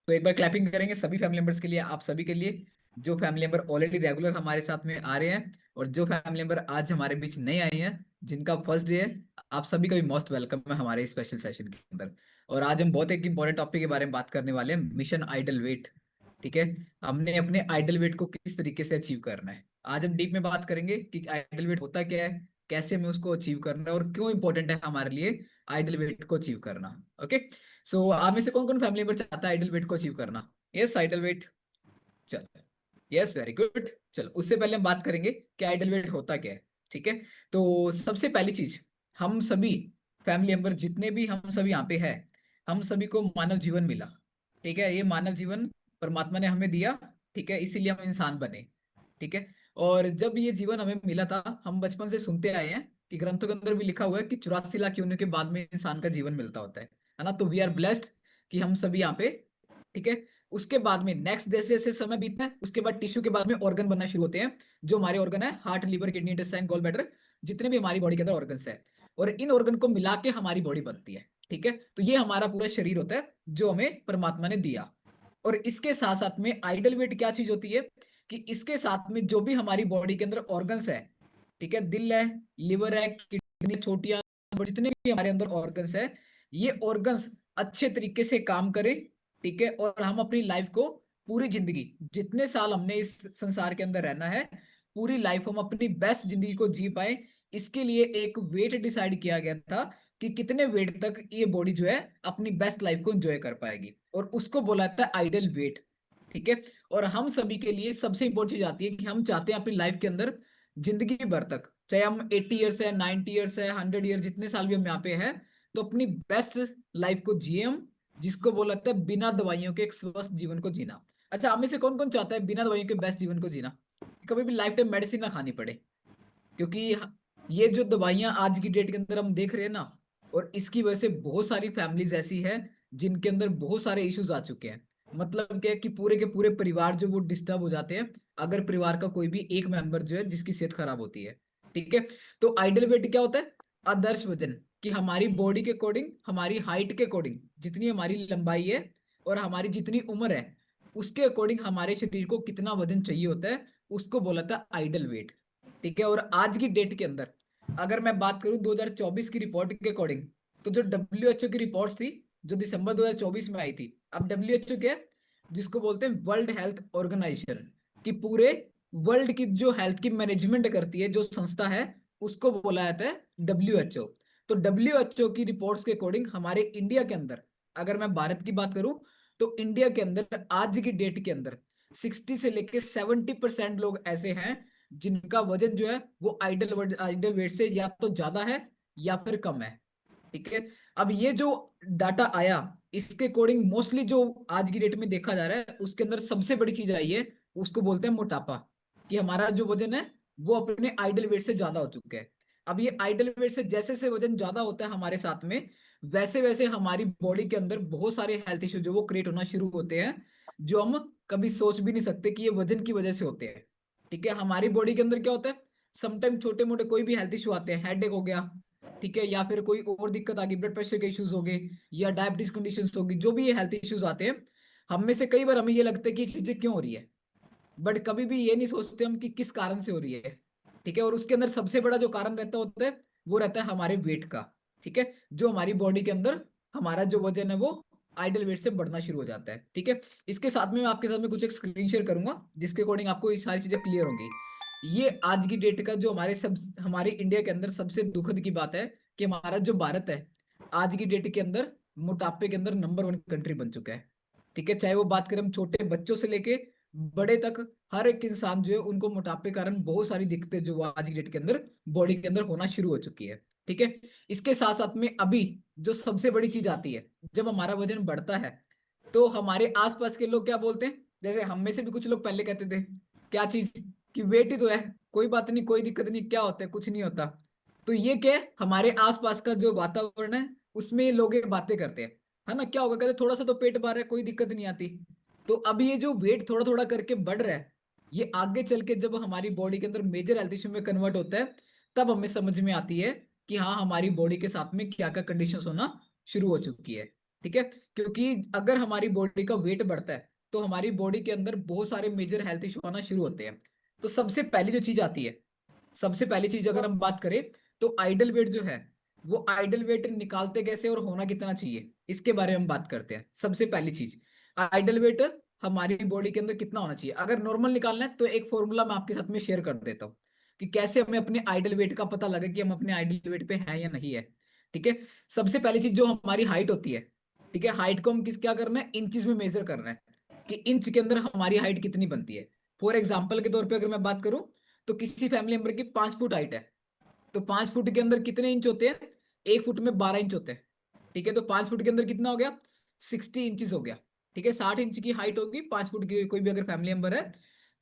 तो एक बार क्लैपिंग करेंगे सभी फैमिली मेंबर्स के लिए, आप सभी के लिए, जो फैमिली मेंबर ऑलरेडी रेगुलर हमारे साथ में आ रहे हैं और जो फैमिली मेंबर आज हमारे बीच नए आए हैं, जिनका फर्स्ट डे है। आप सभी का भी मोस्ट वेलकम है हमारे स्पेशल सेशन के अंदर। और आज हम बहुत एक इंपॉर्टेंट टॉपिक के बारे में बात करने वाले हैं, मिशन आइडल वेट। ठीक है, हमने अपने आइडल वेट को किस तरीके से अचीव करना है। आज हम डीप में बात करेंगे कि आइडल वेट होता क्या है, कैसे हमें उसको अचीव करना है और क्यों इंपॉर्टेंट है हमारे लिए आइडल वेट को अचीव करना। ओके, सो आप में से कौन कौन फैमिली मेंबर चाहता है आइडल वेट को अचीव करना? Yes, ideal weight. चलो, यस, वेरी गुड। चलो, उससे पहले हम बात करेंगे कि आइडल वेट होता क्या है। ठीक है, तो सबसे पहली चीज, हम सभी फैमिली मेंबर जितने भी हम सभी यहाँ पे हैं, हम सभी को मानव जीवन मिला। ठीक है, ये मानव जीवन परमात्मा ने हमें दिया। ठीक है, इसीलिए हम इंसान बने। ठीक है, और जब ये जीवन हमें मिला था, हम बचपन से सुनते आए हैं कि ग्रंथों के अंदर भी लिखा हुआ है कि 84 लाख योनियों के बाद में इंसान का जीवन मिलता होता है ना। तो वी आर ब्लेस्ड कि हम सभी यहाँ पे। ठीक है, उसके बाद में नेक्स्ट जैसे जैसे समय बीतता है, उसके बाद टिश्यू के बाद में ऑर्गन बनना शुरू होते हैं। जो हमारे ऑर्गन है, heart, liver, kidney, intestine, gall bladder, जितने भी हमारी बॉडी के अंदर ऑर्गन्स है, और इन ऑर्गन को मिला के हमारी बॉडी बनती है। ठीक है, तो ये हमारा पूरा शरीर होता है जो हमें परमात्मा ने दिया। और इसके साथ साथ में आइडल वेट क्या चीज होती है कि इसके साथ में जो भी हमारी बॉडी के अंदर ऑर्गन्स है, ठीक है, दिल है, लिवर है, किडनी, छोटियां, जितने भी हमारे अंदर ऑर्गन्स है, ये ऑर्गन्स अच्छे तरीके से काम करें। ठीक है, और हम अपनी लाइफ को, पूरी जिंदगी, जितने साल हमने इस संसार के अंदर रहना है, पूरी लाइफ हम अपनी बेस्ट जिंदगी को जी पाए। इसके लिए एक वेट डिसाइड किया गया था कि कितने वेट तक ये बॉडी जो है अपनी बेस्ट लाइफ को एंजॉय कर पाएगी, और उसको बोला जाता है आइडल वेट। ठीक है, और हम सभी के लिए सबसे इंपॉर्टेंट चीज आती है कि हम चाहते हैं अपनी लाइफ के अंदर जिंदगी भर तक, चाहे हम 80 ईयर्स है, 90 ईयर्स है, 100 ईयर, जितने साल भी हम यहाँ पे हैं, तो अपनी बेस्ट लाइफ को जिए हम, जिसको बोला जाता है बिना दवाइयों के एक स्वस्थ जीवन को जीना। अच्छा, आप में से कौन कौन चाहता है बिना दवाइयों के बेस्ट जीवन को जीना, कभी भी लाइफ टाइम मेडिसिन ना खानी पड़े? क्योंकि ये जो दवाइयां आज की डेट के अंदर हम देख रहे हैं ना, और इसकी वजह से बहुत सारी फैमिलीज ऐसी है जिनके अंदर बहुत सारे इश्यूज आ चुके हैं। मतलब क्या है कि पूरे के पूरे परिवार जो वो डिस्टर्ब हो जाते हैं अगर परिवार का कोई भी एक मेंबर जो है जिसकी सेहत खराब होती है। ठीक है, तो आइडल वेट क्या होता है? आदर्श वजन, कि हमारी बॉडी के अकॉर्डिंग, हमारी हाइट के अकॉर्डिंग, जितनी हमारी लंबाई है और हमारी जितनी उम्र है, उसके अकॉर्डिंग हमारे शरीर को कितना वजन चाहिए होता है, उसको बोला था आइडल वेट। ठीक है, और आज की डेट के अंदर अगर मैं बात करूं 2024 की रिपोर्ट के अकॉर्डिंग, तो जो डब्ल्यूएचओ की रिपोर्ट थी जो दिसंबर 2024 में आई थी, अब डब्ल्यूएचओ क्या है, जिसको बोलते हैं वर्ल्ड हेल्थ ऑर्गेनाइजेशन, कि पूरे वर्ल्ड की जो हेल्थ की मैनेजमेंट करती है जो संस्था है, उसको बोला जाता है डब्ल्यूएचओ। तो डब्ल्यूएचओ की रिपोर्ट्स के अकॉर्डिंग हमारे इंडिया के अंदर, अगर मैं भारत की बात करूं, तो इंडिया के अंदर आज की डेट के अंदर 60 से लेके 70% लोग ऐसे हैं जिनका वजन जो है वो आइडल वेट से या तो ज्यादा है या फिर कम है। ठीक है, अब ये जो डाटा आया, इसके अकॉर्डिंग मोस्टली जो आज की डेट में देखा जा रहा है, उसके अंदर सबसे बड़ी चीज आई है, उसको बोलते हैं मोटापा, कि हमारा जो वजन है वो अपने आइडल वेट से ज्यादा हो चुका है। अब ये आइडल वेट से जैसे जैसे वजन ज्यादा होता है हमारे साथ में, वैसे वैसे हमारी बॉडी के अंदर बहुत सारे हेल्थ इश्यू जो वो क्रिएट होना शुरू होते हैं, जो हम कभी सोच भी नहीं सकते कि ये वजन की वजह से होते हैं। ठीक है, हमारी बॉडी के अंदर क्या होता है, समटाइम छोटे मोटे कोई भी हेल्थ इशू आते हैं, हेडेक हो गया, ठीक है, या फिर कोई और दिक्कत आ गई, ब्लड प्रेशर के इश्यूज हो गए, या डायबिटीज कंडीशंस होगी, जो भी ये हेल्थ इश्यूज आते हैं, हम में से कई बार हमें ये लगता है कि ये चीजें क्यों हो रही है, बट कभी भी ये नहीं सोचते हम कि किस कारण से हो रही है। ठीक है, और उसके अंदर सबसे बड़ा जो कारण रहता होता है वो रहता है हमारे वेट का। ठीक है, जो हमारी बॉडी के अंदर हमारा जो वजन है वो आइडल वेट से बढ़ना शुरू हो जाता है। ठीक है, इसके साथ में मैं आपके साथ में कुछ एक स्क्रीन शेयर करूंगा जिसके अकॉर्डिंग आपको ये सारी चीजें क्लियर होंगी। ये आज की डेट का जो हमारे इंडिया के अंदर सबसे दुखद की बात है कि हमारा जो भारत है आज की डेट के अंदर मोटापे के अंदर नंबर 1 कंट्री बन चुका है। ठीक है, चाहे वो बात करें हम छोटे बच्चों से लेके बड़े तक, हर एक इंसान जो है उनको मोटापे के कारण बहुत सारी दिक्कतें जो आज की डेट के अंदर बॉडी के अंदर होना शुरू हो चुकी है। ठीक है, इसके साथ साथ में अभी जो सबसे बड़ी चीज आती है, जब हमारा वजन बढ़ता है तो हमारे आसपास के लोग क्या बोलते हैं, जैसे हम में से भी कुछ लोग पहले कहते थे क्या चीज, कि वेट ही तो है, कोई बात नहीं, कोई दिक्कत नहीं, क्या होता है, कुछ नहीं होता। तो ये क्या है, हमारे आसपास का जो वातावरण है उसमें ये लोग ये बातें करते हैं, है ना, क्या होगा, कहते थोड़ा सा तो पेट बाहर है, कोई दिक्कत नहीं आती। तो अब ये जो वेट थोड़ा थोड़ा करके बढ़ रहा है, ये आगे चल के जब हमारी बॉडी के अंदर मेजर हेल्थ इश्यू में कन्वर्ट होता है, तब हमें समझ में आती है कि हाँ, हमारी बॉडी के साथ में क्या क्या कंडीशंस होना शुरू हो चुकी है। ठीक है, क्योंकि अगर हमारी बॉडी का वेट बढ़ता है तो हमारी बॉडी के अंदर बहुत सारे मेजर हेल्थ इशू आना शुरू होते हैं। तो सबसे पहली जो चीज आती है, सबसे पहली चीज अगर हम बात करें, तो आइडल वेट जो है, वो आइडल वेट निकालते कैसे और होना कितना चाहिए, इसके बारे में हम बात करते हैं। सबसे पहली चीज, आइडल वेट हमारी बॉडी के अंदर कितना होना चाहिए। अगर नॉर्मल निकालना है तो एक फॉर्मूला मैं आपके साथ में शेयर कर देता हूँ कि कैसे हमें अपने आइडल वेट का पता लगे कि हम अपने आइडल वेट पे हैं या नहीं है। ठीक है, सबसे पहली चीज जो हमारी हाइट होती है, ठीक है, हाइट को हम किस क्या करना है, इंचेस में मेजर करना है कि इंच के अंदर हमारी हाइट कितनी बनती है। फॉर एग्जाम्पल के तौर पे अगर मैं बात करूं, तो किसी फैमिली मेंबर की 5 फुट हाइट है, तो 5 फुट के अंदर कितने इंच होते हैं, 1 फुट में 12 इंच होते हैं। ठीक है, तो 5 फुट के अंदर कितना हो गया, 60 इंचेस हो गया। ठीक है, 60 इंच की हाइट होगी 5 फुट की कोई भी अगर फैमिली मेंबर है।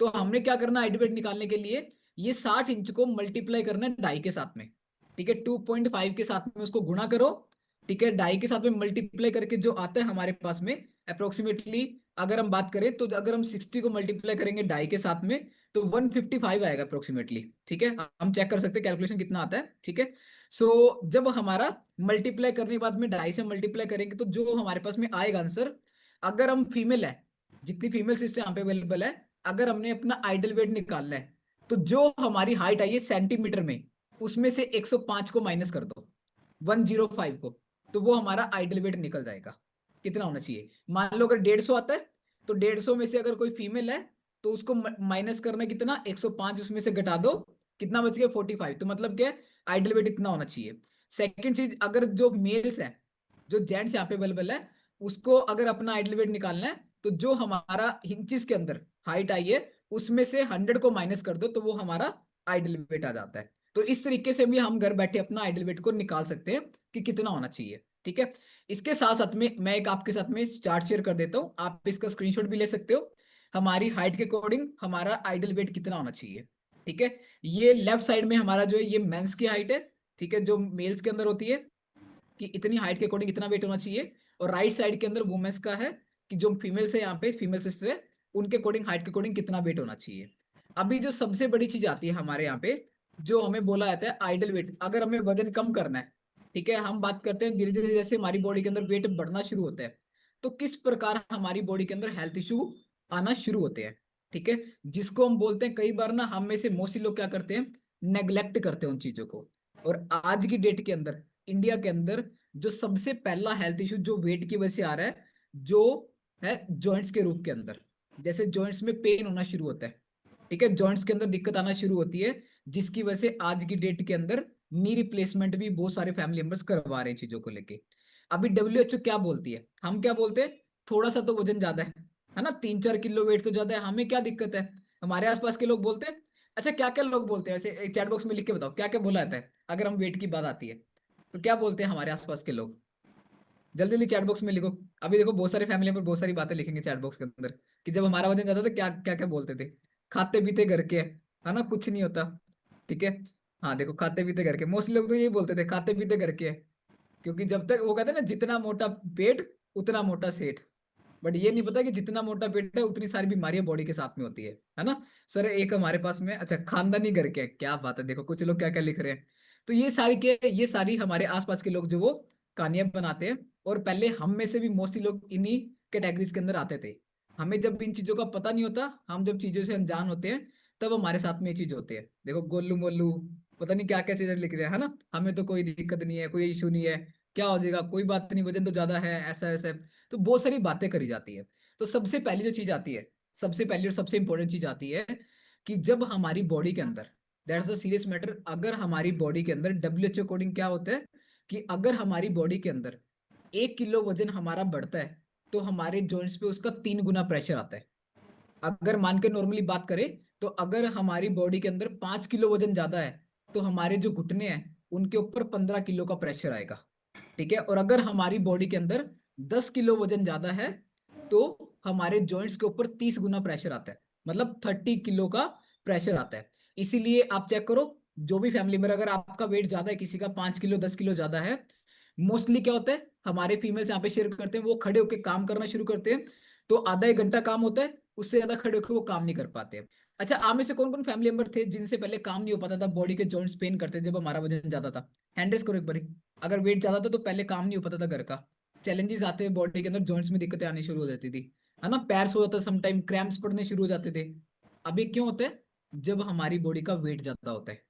तो हमने क्या करना है, हाइट वेट निकालने के लिए ये 60 इंच को मल्टीप्लाई करना है 2.5 के साथ में। ठीक है, 2.5 के साथ में उसको गुणा करो। ठीक है, 2.5 के साथ में मल्टीप्लाई करके जो आता है हमारे पास में अप्रोक्सीमेटली, अगर हम बात करें तो अगर हम 60 को मल्टीप्लाई करेंगे 2.5 के साथ में, तो 155 आएगा अप्रोक्सीमेटली। ठीक है, हम चेक कर सकते हैं कैलकुलेशन कितना आता है। ठीक है, सो जब हमारा मल्टीप्लाई करने के बाद में 2.5 से मल्टीप्लाई करेंगे तो जो हमारे पास में आएगा आंसर, अगर हम फीमेल है, जितनी फीमेल सिस्टर यहाँ पे अवेलेबल है, अगर हमने अपना आइडल वेट निकालना है, तो जो हमारी हाइट आई है सेंटीमीटर में, उसमें से 105 को माइनस कर दो, 105 को, तो वो हमारा आइडल वेट निकल जाएगा। कितना होना चाहिए, मान लो अगर 150 आता है, तो 150 में से अगर कोई फीमेल है, तो उसको माइनस करना कितना, 105 उसमें से घटा दो, कितना बच गया 45। तो मतलब क्या है, आइडल वेट इतना होना चाहिए। सेकंड चीज, अगर जो मेल्स है, जो जेंट्स यहाँ पे अवेलेबल है, उसको अगर अपना आइडल वेट निकालना है, तो जो हमारा इंचेस के अंदर हाइट आई है, उसमें से 100 को माइनस कर दो, तो वो हमारा आइडल वेट आ जाता है। तो इस तरीके से भी हम घर बैठे अपना आइडल वेट को निकाल सकते हैं कि कितना होना चाहिए। ठीक है, इसके साथ साथ में मैं एक आपके साथ में चार्ट शेयर कर देता हूँ, आप इसका स्क्रीनशॉट भी ले सकते हो। हमारी हाइट के अकॉर्डिंग हमारा आइडल वेट कितना होना चाहिए। ठीक है, ये लेफ्ट साइड में हमारा जो है ये मेंस की हाइट है। ठीक है, जो मेल्स के अंदर होती है कि इतनी हाइट के अकॉर्डिंग इतना वेट होना चाहिए, और राइट साइड के अंदर वुमेन्स का है कि जो फीमेल्स है यहाँ पे फीमेल सिस्टर है, उनके अकॉर्डिंग हाइट के अकॉर्डिंग कितना वेट होना चाहिए। अभी जो सबसे बड़ी चीज आती है हमारे यहाँ पे, जो हमें बोला जाता है आइडल वेट, अगर हमें वजन कम करना है, ठीक है, हम बात करते हैं धीरे धीरे जैसे हमारी बॉडी के अंदर वेट बढ़ना शुरू होता है, तो किस प्रकार हमारी बॉडी के अंदर हेल्थ इशू आना शुरू होते हैं। ठीक है, जिसको हम बोलते हैं, कई बार ना हम में से मोस्टली लोग क्या करते हैं, नेग्लेक्ट करते हैं उन चीजों को। और आज की डेट के अंदर, इंडिया के अंदर, जो सबसे पहला हेल्थ इशू जो वेट की वजह से आ रहा है, जो है जॉइंट्स के रूप के अंदर, जैसे जॉइंट्स में पेन होना शुरू होता है। ठीक है, जॉइंट्स के अंदर दिक्कत आना शुरू होती है, जिसकी वजह से आज की डेट के अंदर नी रिप्लेसमेंट भी बहुत सारे फैमिली मेंबर्स करवा रहे हैं चीजों को लेके। अभी डब्ल्यूएचओ क्या बोलती है, हम क्या बोलते हैं, थोड़ा सा तो वजन ज्यादा है ना, 3-4 किलो वेट तो ज्यादा है, हमें क्या दिक्कत है। हमारे आसपास के लोग बोलते हैं। अच्छा, क्या क्या लोग बोलते हैं ऐसे, चैट बॉक्स में लिख के बताओ क्या क्या बोला जाता है अगर हम वेट की बात आती है, तो क्या बोलते हैं हमारे आसपास के लोग, जल्दी जल्दी चैट बॉक्स में लिखो। अभी देखो बहुत सारे फैमिली में बहुत सारी बातें लिखेंगे चैट बॉक्स के अंदर, कि जब हमारा वजन ज्यादा था क्या क्या क्या बोलते थे, खाते पीते घर के है ना, कुछ नहीं होता। ठीक है, हाँ देखो, खाते पीते घर के, मोस्टली लोग तो यही बोलते थे, खाते पीते घर के है। क्योंकि जब तक वो कहते हैं ना, जितना मोटा पेट उतना मोटा सेठ, बट ये नहीं पता कि जितना मोटा पेट है उतनी सारी बीमारियां बॉडी के साथ में होती है ना। सर एक हमारे पास में, अच्छा खानदानी घर के, क्या बात है, देखो कुछ लोग क्या क्या लिख रहे हैं। तो ये सारी के, ये सारी हमारे आसपास के लोग जो वो कहानियां बनाते हैं, और पहले हम में से भी मोस्टली लोग इन्हीं कैटेगरीज के अंदर आते थे। हमें जब इन चीजों का पता नहीं होता, हम जब चीजों से अनजान होते हैं, तब हमारे साथ में ये चीज होती है। देखो गोलू मोलू, पता नहीं क्या क्या चीजें लिख रहे हैं, है ना, हमें तो कोई दिक्कत नहीं है, कोई इशू नहीं है, क्या हो जाएगा, कोई बात नहीं, वजन तो ज्यादा है, ऐसा ऐसा है। तो बहुत सारी बातें करी जाती है। तो सबसे पहली जो चीज आती है, सबसे पहली और सबसे इंपॉर्टेंट चीज आती है कि जब हमारी बॉडी के अंदर, दैट्स द सीरियस मैटर, अगर हमारी बॉडी के अंदर डब्ल्यूएचओ अकॉर्डिंग क्या होता है कि अगर हमारी बॉडी के अंदर 1 किलो वजन हमारा बढ़ता है, तो हमारे जॉइंट्स पे उसका 3 गुना प्रेशर आता है। अगर मान के नॉर्मली बात करें, तो अगर हमारी बॉडी के अंदर 5 किलो वजन ज्यादा है, तो हमारे जो घुटने हैं उनके ऊपर 15 किलो का प्रेशर आएगा। ठीक है, और अगर हमारी बॉडी के अंदर 10 किलो वजन ज्यादा है, तो हमारे जॉइंट्स के ऊपर 30 गुना प्रेशर आता है, मतलब 30 किलो का प्रेशर आता है। इसीलिए आप चेक करो, जो भी फैमिली में अगर आपका वेट ज्यादा है, किसी का 5 किलो 10 किलो ज्यादा है, मोस्टली क्या होता है, हमारे फीमेल्स यहाँ पे शेयर करते हैं, वो खड़े होकर काम करना शुरू करते हैं, तो आधा 1 घंटा काम होता है, उससे ज्यादा खड़े होकर वो काम नहीं कर पाते हैं। अच्छा, आप में से कौन कौन फैमिली मेंबर थे जिनसे पहले काम नहीं हो पाता था, बॉडी के जॉइंट्स पेन करते थे जब हमारा वजन ज्यादा था, हैंड रेस करो एक बार। अगर वेट ज्यादा था तो पहले काम नहीं हो पाता था घर का, चैलेंजेस आते हैं बॉडी के अंदर, जॉइंट्स में दिक्कतें आनी शुरू हो जाती थी, है ना, पैर हो जाता, समटाइम क्रैम्प्स पड़ने शुरू हो जाते थे। अब ये क्यों होता है? जब हमारी बॉडी का वेट ज्यादा होता है।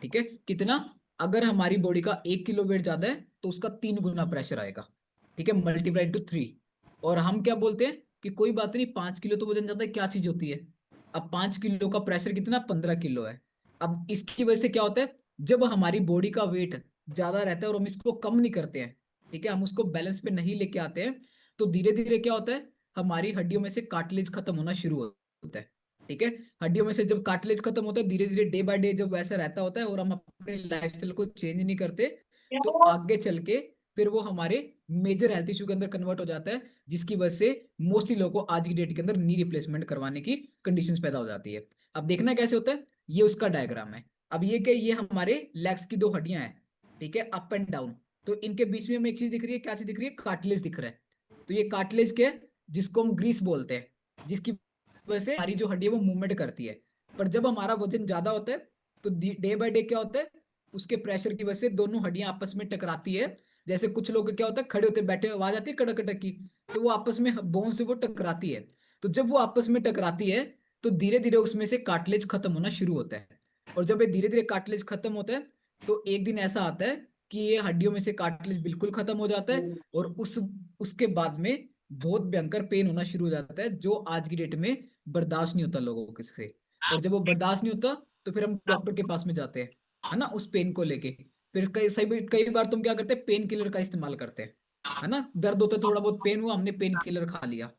ठीक है, कितना? अगर हमारी बॉडी का 1 किलो वेट ज्यादा है तो उसका 3 गुना प्रेशर आएगा। ठीक है, मल्टीप्लाई इंटू 3। और हम क्या बोलते हैं कि कोई बात नहीं, 5 किलो तो वजन ज्यादा है, क्या चीज होती है? अब 5 किलो का प्रेशर कितना? 15 किलो है। अब इसकी वजह से क्या होता है? जब हमारी बॉडी का वेट ज्यादा रहता है और हम इसको कम नहीं करते हैं, ठीक है, हम उसको बैलेंस पे नहीं लेके आते हैं, तो धीरे धीरे क्या होता है? हमारी हड्डियों में से कार्टिलेज खत्म होना शुरू होता है। ठीक है, हड्डियों में से जब कार्टिलेज खत्म होता है, धीरे धीरे डे बाय डे जब वैसा रहता होता है और हम अपने लाइफस्टाइल को चेंज नहीं करते, तो आगे चल के फिर वो हमारे मेजर हेल्थ इशू के अंदर कन्वर्ट हो जाता है, जिसकी वजह से मोस्टली लोगों को आज की डेट के अंदर नी रिप्लेसमेंट करवाने की कंडीशंस पैदा हो जाती है। अब देखना कैसे होता है, ये उसका डायग्राम है। अब ये क्या, ये हमारे लेग्स की दो हड्डियां हैं, ठीक है, अप एंड डाउन। तो इनके बीच में हमें एक चीज दिख रही है, क्या चीज दिख रही है? कार्टिलेज दिख रहा है। तो ये कार्टिलेज क्या है? जिसको हम ग्रीस बोलते हैं, जिसकी वजह से हमारी जो हड्डी है वो मूवमेंट करती है। पर जब हमारा वजन ज्यादा होता है तो डे बाय डे क्या होता है? उसके प्रेशर की वजह से दोनों हड्डियां आपस में टकराती है। जैसे कुछ लोग क्या होता है, खड़े होते बैठे आवाज आती है कड़क कड़क की, तो वो आपस में बोन से वो टकराती है। तो जब वो आपस में टकराती है तो धीरे धीरे उसमें से कार्टिलेज खत्म होना शुरू होता है। और जब ये धीरे धीरे कार्टिलेज खत्म होता है तो एक दिन ऐसा आता है कि ये हड्डियों में से कार्टिलेज बिल्कुल खत्म हो जाता है, और उसके बाद में बहुत भयंकर पेन होना शुरू हो जाता है, जो आज की डेट में बर्दाश्त नहीं होता लोगों के से। और जब वो बर्दाश्त नहीं होता तो फिर हम डॉक्टर के पास में जाते हैं, है ना, उस पेन को लेके। फिर कई बार तुम क्या करते हैं? पेन किलर का इस्तेमाल करते हैं, है ना, दर्द होता है, थोड़ा बहुत पेन हुआ, हमने पेन किलर खा लिया।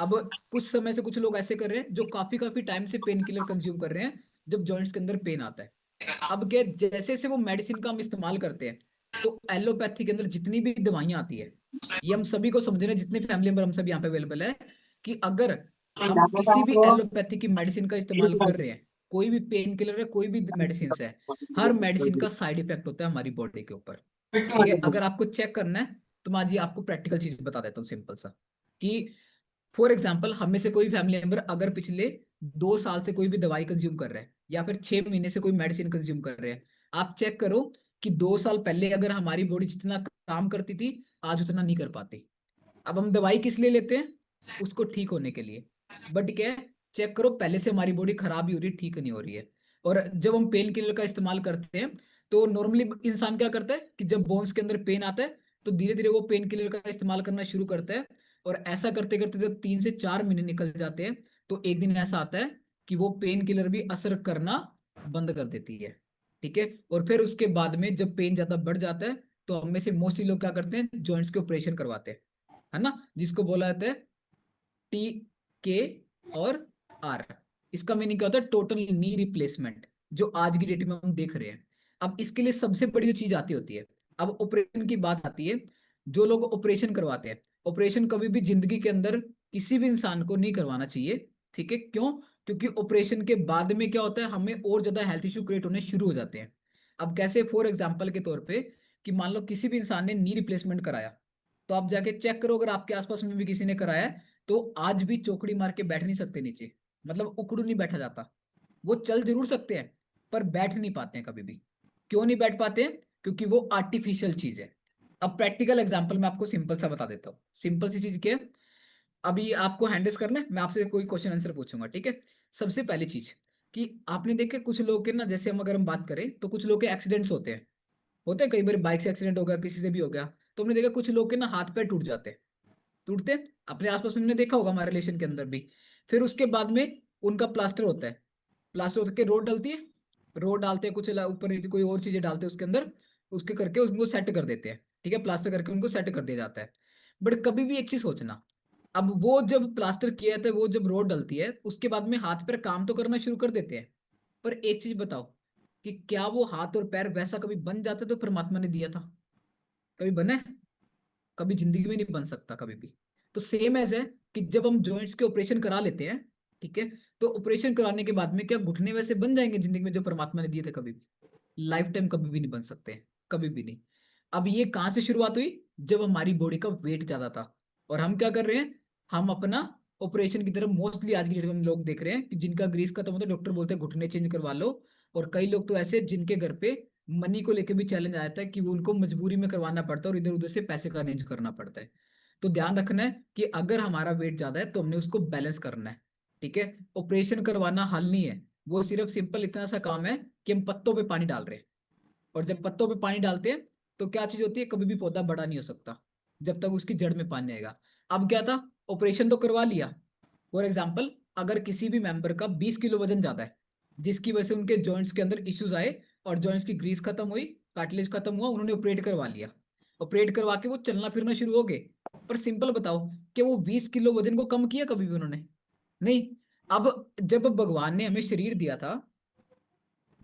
अब कुछ समय से कुछ लोग ऐसे कर रहे हैं जो काफी काफी टाइम से पेन किलर कंज्यूम कर रहे हैं, जब जॉइंट्स के अंदर पेन आता है। अब क्या, जैसे जैसे वो मेडिसिन का हम इस्तेमाल करते हैं, तो एलोपैथी के अंदर जितनी भी दवाइयां आती है, ये हम सभी को समझ रहे हैं, जितने फैमिली मेंबर हम सब यहाँ पे अवेलेबल है, कि अगर हम किसी भी एलोपैथी की मेडिसिन का इस्तेमाल कर रहे हैं, कोई भी पेन किलर है, कोई भी मेडिसिन है, हर मेडिसिन का साइड इफेक्ट होता है हमारी बॉडी के ऊपर। ठीक है, अगर आपको चेक करना है तो मैं आज ये आपको प्रैक्टिकल चीज बता देता हूँ, सिंपल सा, कि फॉर एग्जाम्पल हम में से कोई फैमिली मेंबर अगर पिछले 2 साल से कोई भी दवाई कंज्यूम कर रहे हैं, या फिर 6 महीने से कोई मेडिसिन कंज्यूम कर रहे हैं, आप चेक करो कि 2 साल पहले अगर हमारी बॉडी जितना काम करती थी, आज उतना नहीं कर पाती। अब हम दवाई किस लिए लेते हैं? उसको ठीक होने के लिए। बट क्या है, चेक करो पहले से हमारी बॉडी खराब ही हो रही है, ठीक नहीं हो रही है। और जब हम पेन किलर का इस्तेमाल करते हैं, तो नॉर्मली इंसान क्या करता है कि जब बोन्स के अंदर पेन आता है तो धीरे धीरे वो पेन किलर का इस्तेमाल करना शुरू करता है। और ऐसा करते करते जब 3 से 4 महीने निकल जाते हैं, तो एक दिन ऐसा आता है कि वो पेन किलर भी असर करना बंद कर देती है। ठीक है, और फिर उसके बाद में जब पेन ज्यादा बढ़ जाता है, तो हम में से मोस्टली लोग क्या करते हैं? जॉइंट्स के ऑपरेशन करवाते हैं, है ना, जिसको बोला जाता है TK और R। इसका मीनिंग क्या होता है? टोटल नी रिप्लेसमेंट, जो आज की डेट में हम देख रहे हैं। अब इसके लिए सबसे बड़ी जो चीज आती होती है, अब ऑपरेशन की बात आती है। जो लोग ऑपरेशन करवाते हैं, ऑपरेशन कभी भी जिंदगी के अंदर किसी भी इंसान को नहीं करवाना चाहिए। ठीक है, क्यों? क्योंकि ऑपरेशन के बाद में क्या होता है, हमें और ज्यादा हेल्थ इशू क्रिएट होने शुरू हो जाते हैं। अब कैसे? फॉर एग्जाम्पल के तौर पे, कि मान लो किसी भी इंसान ने नी रिप्लेसमेंट कराया, तो आप जाके चेक करो, अगर आपके आसपास में भी किसी ने कराया है, तो आज भी चौकड़ी मार के बैठ नहीं सकते नीचे, मतलब उकड़ू नहीं बैठा जाता। वो चल जरूर सकते हैं, पर बैठ नहीं पाते हैं कभी भी। क्यों नहीं बैठ पाते हैं? क्योंकि वो आर्टिफिशियल चीज है। अब प्रैक्टिकल एग्जांपल मैं आपको सिंपल सा बता देता हूँ, सिंपल सी चीज क्या है। अभी आपको हैंडल्स करना है, मैं आपसे कोई क्वेश्चन आंसर पूछूंगा, ठीक है। सबसे पहली चीज, कि आपने देखे कुछ लोग के ना, जैसे हम अगर हम बात करें तो कुछ लोग के एक्सीडेंट्स होते हैं कई बार, बाइक से एक्सीडेंट हो गया, किसी से भी हो गया, तो हमने देखा कुछ लोग के ना हाथ पैर टूटते हैं, अपने आसपास में हमने देखा होगा, हमारे रिलेशन के अंदर भी। फिर उसके बाद में उनका प्लास्टर होता है, प्लास्टर होकर के रोड डलती है, रोड डालते हैं, कुछ ऊपर नीचे कोई और चीजें डालते हैं उसके अंदर, उसके करके उनको सेट कर देते हैं। ठीक है, प्लास्टर करके उनको सेट कर दिया जाता है। बट कभी भी एक चीज सोचना, अब वो जब प्लास्टर किया था, वो जब रोड डलती है, उसके बाद में हाथ पैर काम तो करना शुरू कर देते हैं। पर एक चीज बताओ, कि क्या वो हाथ और पैर वैसा कभी बन जाता तो परमात्मा ने दिया था? कभी बना है? कभी जिंदगी में नहीं बन सकता कभी भी। तो सेम एज है, कि जब हम जॉइंट्स के ऑपरेशन करा लेते हैं, ठीक है, तो ऑपरेशन कराने के बाद में क्या घुटने वैसे बन जाएंगे जिंदगी में जो परमात्मा ने दिए थे? कभी भी लाइफ टाइम कभी भी नहीं बन सकते हैं, कभी भी नहीं। अब ये कहाँ से शुरुआत हुई? जब हमारी बॉडी का वेट ज्यादा था, और हम क्या कर रहे हैं? हम अपना ऑपरेशन की तरफ मोस्टली आज की डेट में हम लोग देख रहे हैं, कि जिनका ग्रीस खत्म होता है, डॉक्टर बोलते हैं घुटने चेंज करवा लो। और कई लोग तो ऐसे जिनके घर पे मनी को लेके भी चैलेंज आ जाता है कि वो उनको मजबूरी में करवाना पड़ता है और इधर उधर से पैसे का अरेंज करना पड़ता है। तो ध्यान रखना है कि अगर हमारा वेट ज्यादा है तो हमने उसको बैलेंस करना है। ठीक है, ऑपरेशन करवाना हल नहीं है, वो सिर्फ सिंपल इतना सा काम है कि हम पत्तों पे पानी डाल रहे हैं। और जब पत्तों पे पानी डालते हैं तो क्या चीज होती है, कभी भी पौधा बड़ा नहीं हो सकता जब तक उसकी जड़ में पानी आएगा। अब क्या था, ऑपरेशन तो करवा लिया। फॉर एग्जाम्पल, अगर किसी भी मेंबर का 20 किलो वजन ज्यादा है, जिसकी वजह से उनके जॉइंट्स के अंदर इश्यूज आए और जॉइंट्स की ग्रीस खत्म हुई, कार्टिलेज खत्म हुआ, उन्होंने ऑपरेट करवा लिया। ऑपरेट करवा के वो चलना फिरना शुरू हो गए। पर सिंपल बताओ कि वो 20 किलो वजन को कम किया कभी भी उन्होंने? नहीं। अब जब भगवान ने हमें शरीर दिया था,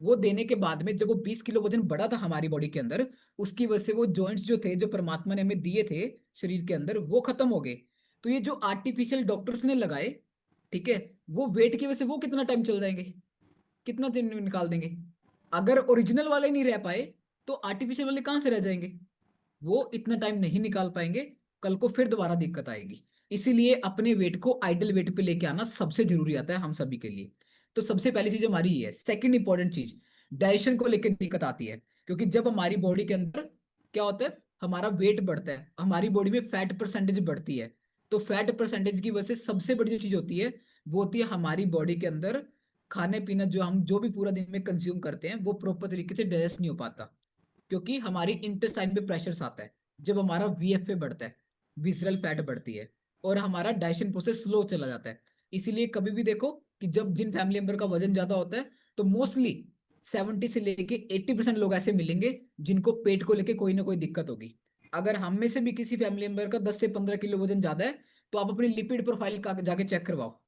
वो देने के बाद में जब वो 20 किलो वजन बढ़ा था हमारी बॉडी के अंदर, उसकी वजह से वो जॉइंट्स जो थे, जो परमात्मा ने हमें दिए थे शरीर के अंदर, वो खत्म हो गए। तो ये जो आर्टिफिशियल डॉक्टर्स ने लगाए, ठीक है, वो वेट की वजह से वो कितना टाइम चल जाएंगे, कितना दिन निकाल देंगे? अगर ओरिजिनल वाले नहीं रह पाए तो आर्टिफिशियल वाले कहाँ से रह जाएंगे? वो इतना टाइम नहीं निकाल पाएंगे, कल को फिर दोबारा दिक्कत आएगी। इसीलिए अपने वेट को आइडल वेट पे लेके आना सबसे जरूरी आता है हम सभी के लिए। तो सबसे पहली चीज हमारी ये है। सेकंड इंपॉर्टेंट चीज, डाइजेशन को लेकर दिक्कत आती है। क्योंकि जब हमारी बॉडी के अंदर क्या होता है, हमारा वेट बढ़ता है, हमारी बॉडी में फैट परसेंटेज बढ़ती है। तो फैट परसेंटेज की वजह से सबसे बड़ी जो चीज होती है वो होती है हमारी बॉडी के अंदर खाने पीना, जो हम जो भी पूरा दिन में कंज्यूम करते हैं वो प्रॉपर तरीके से डाइजेस्ट नहीं हो पाता। क्योंकि हमारी इंटेस्टाइन पे प्रेशर आता है। जब हमारा वीएफए बढ़ता है, विसरल फैट बढ़ती है, और हमारा डाइजेशन प्रोसेस स्लो चला जाता है। इसीलिए कभी भी देखो कि जब जिन फैमिली मेंबर का वजन ज्यादा होता है तो मोस्टली 70 से लेके 80% लोग ऐसे मिलेंगे जिनको पेट को लेके कोई ना कोई दिक्कत होगी। अगर हम में से भी किसी फैमिली मेंबर का 10 से 15 किलो वजन ज्यादा है तो आप अपनी लिपिड प्रोफाइल का जाके चेक करवाओ।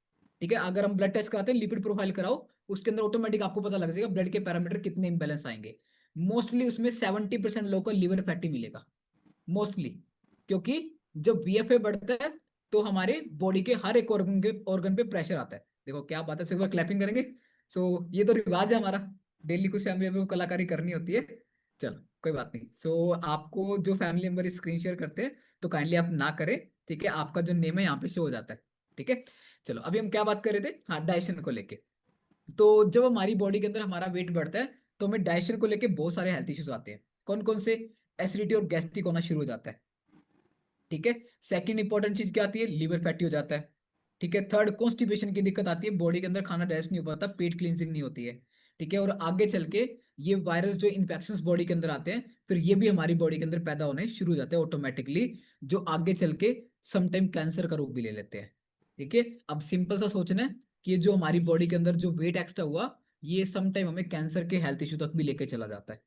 ठीक है, अगर हम ब्लड टेस्ट कराते हैं, लिपिड प्रोफाइल कराओ, उसके अंदर ऑटोमेटिक आपको पता लग जाएगा ब्लड के पैरामीटर कितने इंबैलेंस आएंगे। मोस्टली उसमें 70% लोगों को लिवर फैटी मिलेगा, मोस्टली। क्योंकि जब वीएफए बढ़ता है तो हमारे बॉडी के हर एक ऑर्गन पे प्रेशर आता है। देखो क्या बात है, सिर्फ क्लैपिंग करेंगे। ये तो रिवाज है हमारा, डेली कुछ फैमिली मेंबर को कलाकारी करनी होती है। चलो कोई बात नहीं। आपको जो फैमिली मेंबर स्क्रीन शेयर करते हैं तो काइंडली आप ना करें। ठीक है, आपका जो नेम है यहाँ पे शो हो जाता है। ठीक है, चलो अभी हम क्या बात कर रहे थे, हाँ, डाइजेशन को लेके। तो जब हमारी बॉडी के अंदर हमारा वेट बढ़ता है तो हमें डाइजेशन को लेके बहुत सारे हेल्थ इश्यूज आते हैं। कौन कौन से? एसिडिटी और गैस्ट्रिक होना शुरू हो जाता है। ठीक है, सेकंड इंपॉर्टेंट चीज क्या आती है, लीवर फैटी हो जाता है। ठीक है, थर्ड कॉन्स्टिपेशन की दिक्कत आती है, बॉडी के अंदर खाना डाइजेस्ट नहीं हो पाता, पेट क्लींजिंग नहीं होती है। ठीक है, और आगे चल के ये वायरस जो इन्फेक्शंस बॉडी के अंदर आते हैं, फिर ये भी हमारी बॉडी के अंदर पैदा होने शुरू हो जाते हैं ऑटोमेटिकली, जो आगे चल के समटाइम कैंसर का रूप भी ले लेते हैं। ठीक है, अब सिंपल सा सोचना है कि ये जो हमारी बॉडी के अंदर जो वेट एक्स्ट्रा हुआ, ये समटाइम हमें कैंसर के हेल्थ इशू तक भी लेके चला जाता है।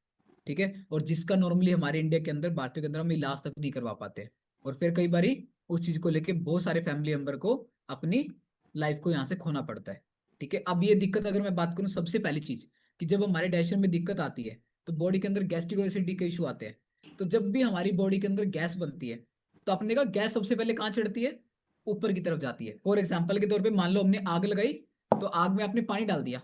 ठीक है, और जिसका नॉर्मली हमारे इंडिया के अंदर, भारतीय के अंदर हम इलाज तक नहीं करवा पाते। और फिर कई बारी उस चीज को लेके बहुत सारे फैमिली मेंबर को अपनी लाइफ को यहाँ से खोना पड़ता है। ठीक है, अब ये दिक्कत अगर मैं बात करूँ, सबसे पहली चीज कि जब हमारे डाइजेशन में दिक्कत आती है तो बॉडी के अंदर गैस्ट्रिक एसिडिटी के इशू आते हैं। तो जब भी हमारी बॉडी के अंदर गैस बनती है तो आपने कहा गैस सबसे पहले कहाँ चढ़ती है? ऊपर की तरफ जाती है। फॉर एग्जाम्पल के तौर पे मान लो हमने आग लगाई, तो आग में आपने पानी डाल दिया।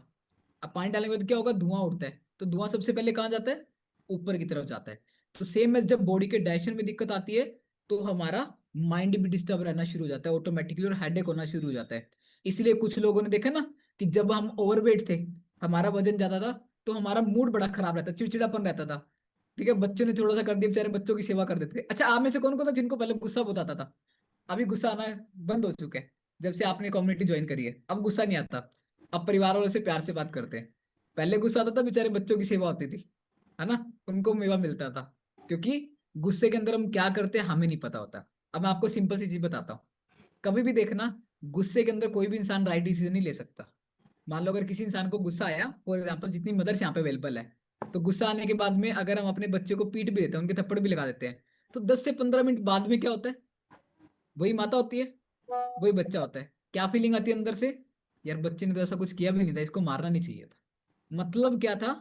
अब पानी डालने के बाद क्या होगा, धुआं उठता है, तो धुआं सबसे पहले कहाँ जाता है? ऊपर की तरफ जाता है। तो सेम है, जब बॉडी के डाइजेशन में दिक्कत आती है तो हमारा माइंड भी डिस्टर्ब रहना शुरू हो जाता है ऑटोमेटिकली, और हेडेक होना शुरू हो जाता है। इसलिए कुछ लोगों ने देखा ना कि जब हम ओवरवेट थे, हमारा वजन ज्यादा था, तो हमारा मूड बड़ा खराब रहता, चिड़चिड़ापन रहता था। ठीक है, बच्चों ने थोड़ा सा कर दिया, बेचारे बच्चों की सेवा कर देते थे। अच्छा, आप में से कौन कौन था जिनको पहले गुस्सा बहुत आता था? अभी गुस्सा आना बंद हो चुका है जब से आपने कम्युनिटी ज्वाइन करी है, अब गुस्सा नहीं आता। अब परिवार वालों से प्यार से बात करते हैं। पहले गुस्सा आता था, बेचारे बच्चों की सेवा होती थी, है ना, उनको मेवा मिलता था। क्योंकि गुस्से के अंदर हम क्या करते हैं हमें नहीं पता होता। अब मैं आपको सिंपल सी चीज बताता हूँ। कभी भी देखना, गुस्से के अंदर कोई भी इंसान राइट डिसीजन नहीं ले सकता। मान लो अगर किसी इंसान को गुस्सा आया, फॉर एग्जाम्पल जितनी मदर्स यहाँ पे अवेलेबल है, तो गुस्सा आने के बाद में अगर हम अपने बच्चे को पीट भी देते हैं, उनके थप्पड़ भी लगा देते हैं, तो 10 से 15 मिनट बाद में क्या होता है? वही माता होती है, वही बच्चा होता है। क्या फीलिंग आती है अंदर से? यार बच्चे ने तो ऐसा कुछ किया भी नहीं था, इसको मारना नहीं चाहिए था। मतलब क्या था?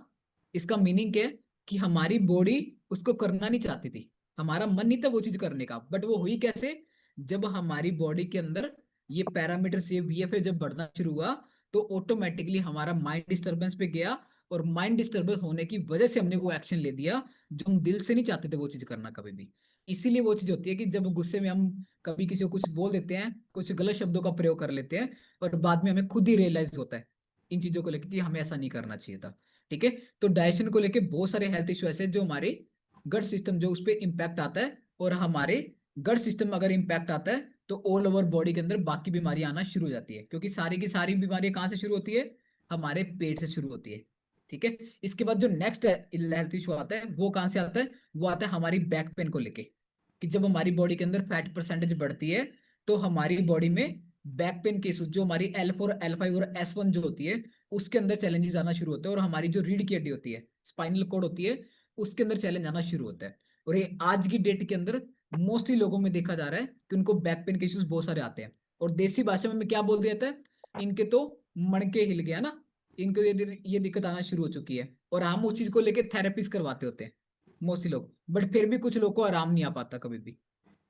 इसका मीनिंग क्या है कि हमारी बॉडी उसको करना नहीं चाहती थी, हमारा मन नहीं था वो चीज करने का, बट वो हुई कैसे? जब हमारी बॉडी के अंदर ये पैरामीटर से वीएफए जब बढ़ना शुरू हुआ तो ऑटोमेटिकली हमारा माइंड डिस्टरबेंस पे गया, और माइंड डिस्टरबेंस होने की वजह से हमने वो एक्शन ले दिया जो हम दिल से नहीं चाहते थे वो चीज करना कभी भी। इसीलिए वो चीज होती है कि जब गुस्से में हम कभी किसी को कुछ बोल देते हैं, कुछ गलत शब्दों का प्रयोग कर लेते हैं, और बाद में हमें खुद ही रियलाइज होता है इन चीजों को लेकर कि हमें ऐसा नहीं करना चाहिए था। ठीक है। तो डाइजेशन को लेके बहुत सारे हेल्थ इश्यू ऐसे जो हमारे गट सिस्टम जो उस पर इम्पैक्ट आता है, और हमारे गट सिस्टम में अगर इम्पैक्ट आता है तो ऑल ओवर बॉडी के अंदर बाकी बीमारियां आना शुरू हो जाती है, क्योंकि सारी की सारी बीमारियां कहाँ से शुरू होती है, हमारे पेट से शुरू होती है। ठीक है। इसके बाद जो नेक्स्ट हेल्थ इशू आता है वो कहाँ से आता है, वो आता है हमारी बैक पेन को लेके, कि जब हमारी बॉडी के अंदर फैट परसेंटेज बढ़ती है तो हमारी बॉडी में बैक पेन के इशू, जो हमारी L4 L5 और S1 जो होती है उसके अंदर चैलेंजेस आना शुरू होते हैं, और हमारी जो रीढ़ की हड्डी होती है, स्पाइनल कॉर्ड होती है, उसके अंदर चैलेंज आना शुरू होता है। और ये आज की डेट के अंदर मोस्टली लोगों में देखा जा रहा है कि उनको बैक पेन के इश्यूज बहुत सारे आते हैं। और देसी भाषा में क्या बोल दिया जाता है, इनके तो मणके हिल गया ना, इनको ये दिक्कत आना शुरू हो चुकी है, और हम उस चीज को लेके थेरेपीज करवाते होते हैं मोस्टली लोग। बट फिर भी कुछ लोग को आराम नहीं आ पाता कभी भी।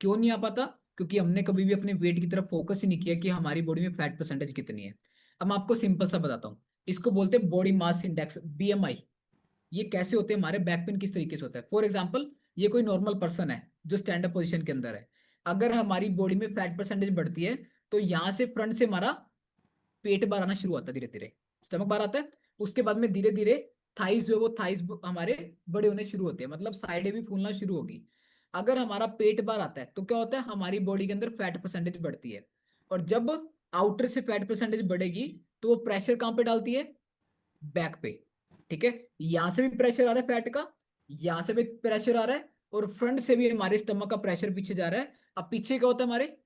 क्यों नहीं आ पाता, क्योंकि हमने कभी भी अपने वेट की तरफ फोकस ही नहीं किया कि हमारी बॉडी में फैट परसेंटेज कितनी है। अब मैं आपको सिंपल सा बताता हूँ, इसको बोलते हैं बॉडी मास इंडेक्स, BMI। ये कैसे होते हैं, हमारे बैक पेन किस तरीके से होता है। फॉर एग्जाम्पल, ये कोई नॉर्मल पर्सन है जो स्टैंड अप पोजिशन के अंदर है, अगर हमारी बॉडी में फैट परसेंटेज बढ़ती है तो यहाँ से फ्रंट से हमारा पेट बाहर आना शुरू होता है, धीरे धीरे स्टमक बाहर आता है। उसके बाद में धीरे धीरे थाइस जो है वो थाइस हमारे बड़े होने शुरू होते हैं, मतलब साइडें भी फूलना शुरू होगी। अगर हमारा पेट बाहर आता है तो क्या होता है, हमारी बॉडी के अंदर फैट परसेंटेज बढ़ती है, और जब आउटर से फैट परसेंटेज बढ़ेगी तो वो प्रेशर कहां पे डालती है, बैक पे। ठीक है। यहां से भी प्रेशर आ रहा है फैट का, यहां से भी प्रेशर आ रहा है, और फ्रंट से भी हमारे स्टमक का प्रेशर पीछे जा रहा है। अब पीछे क्या होता है, हमारे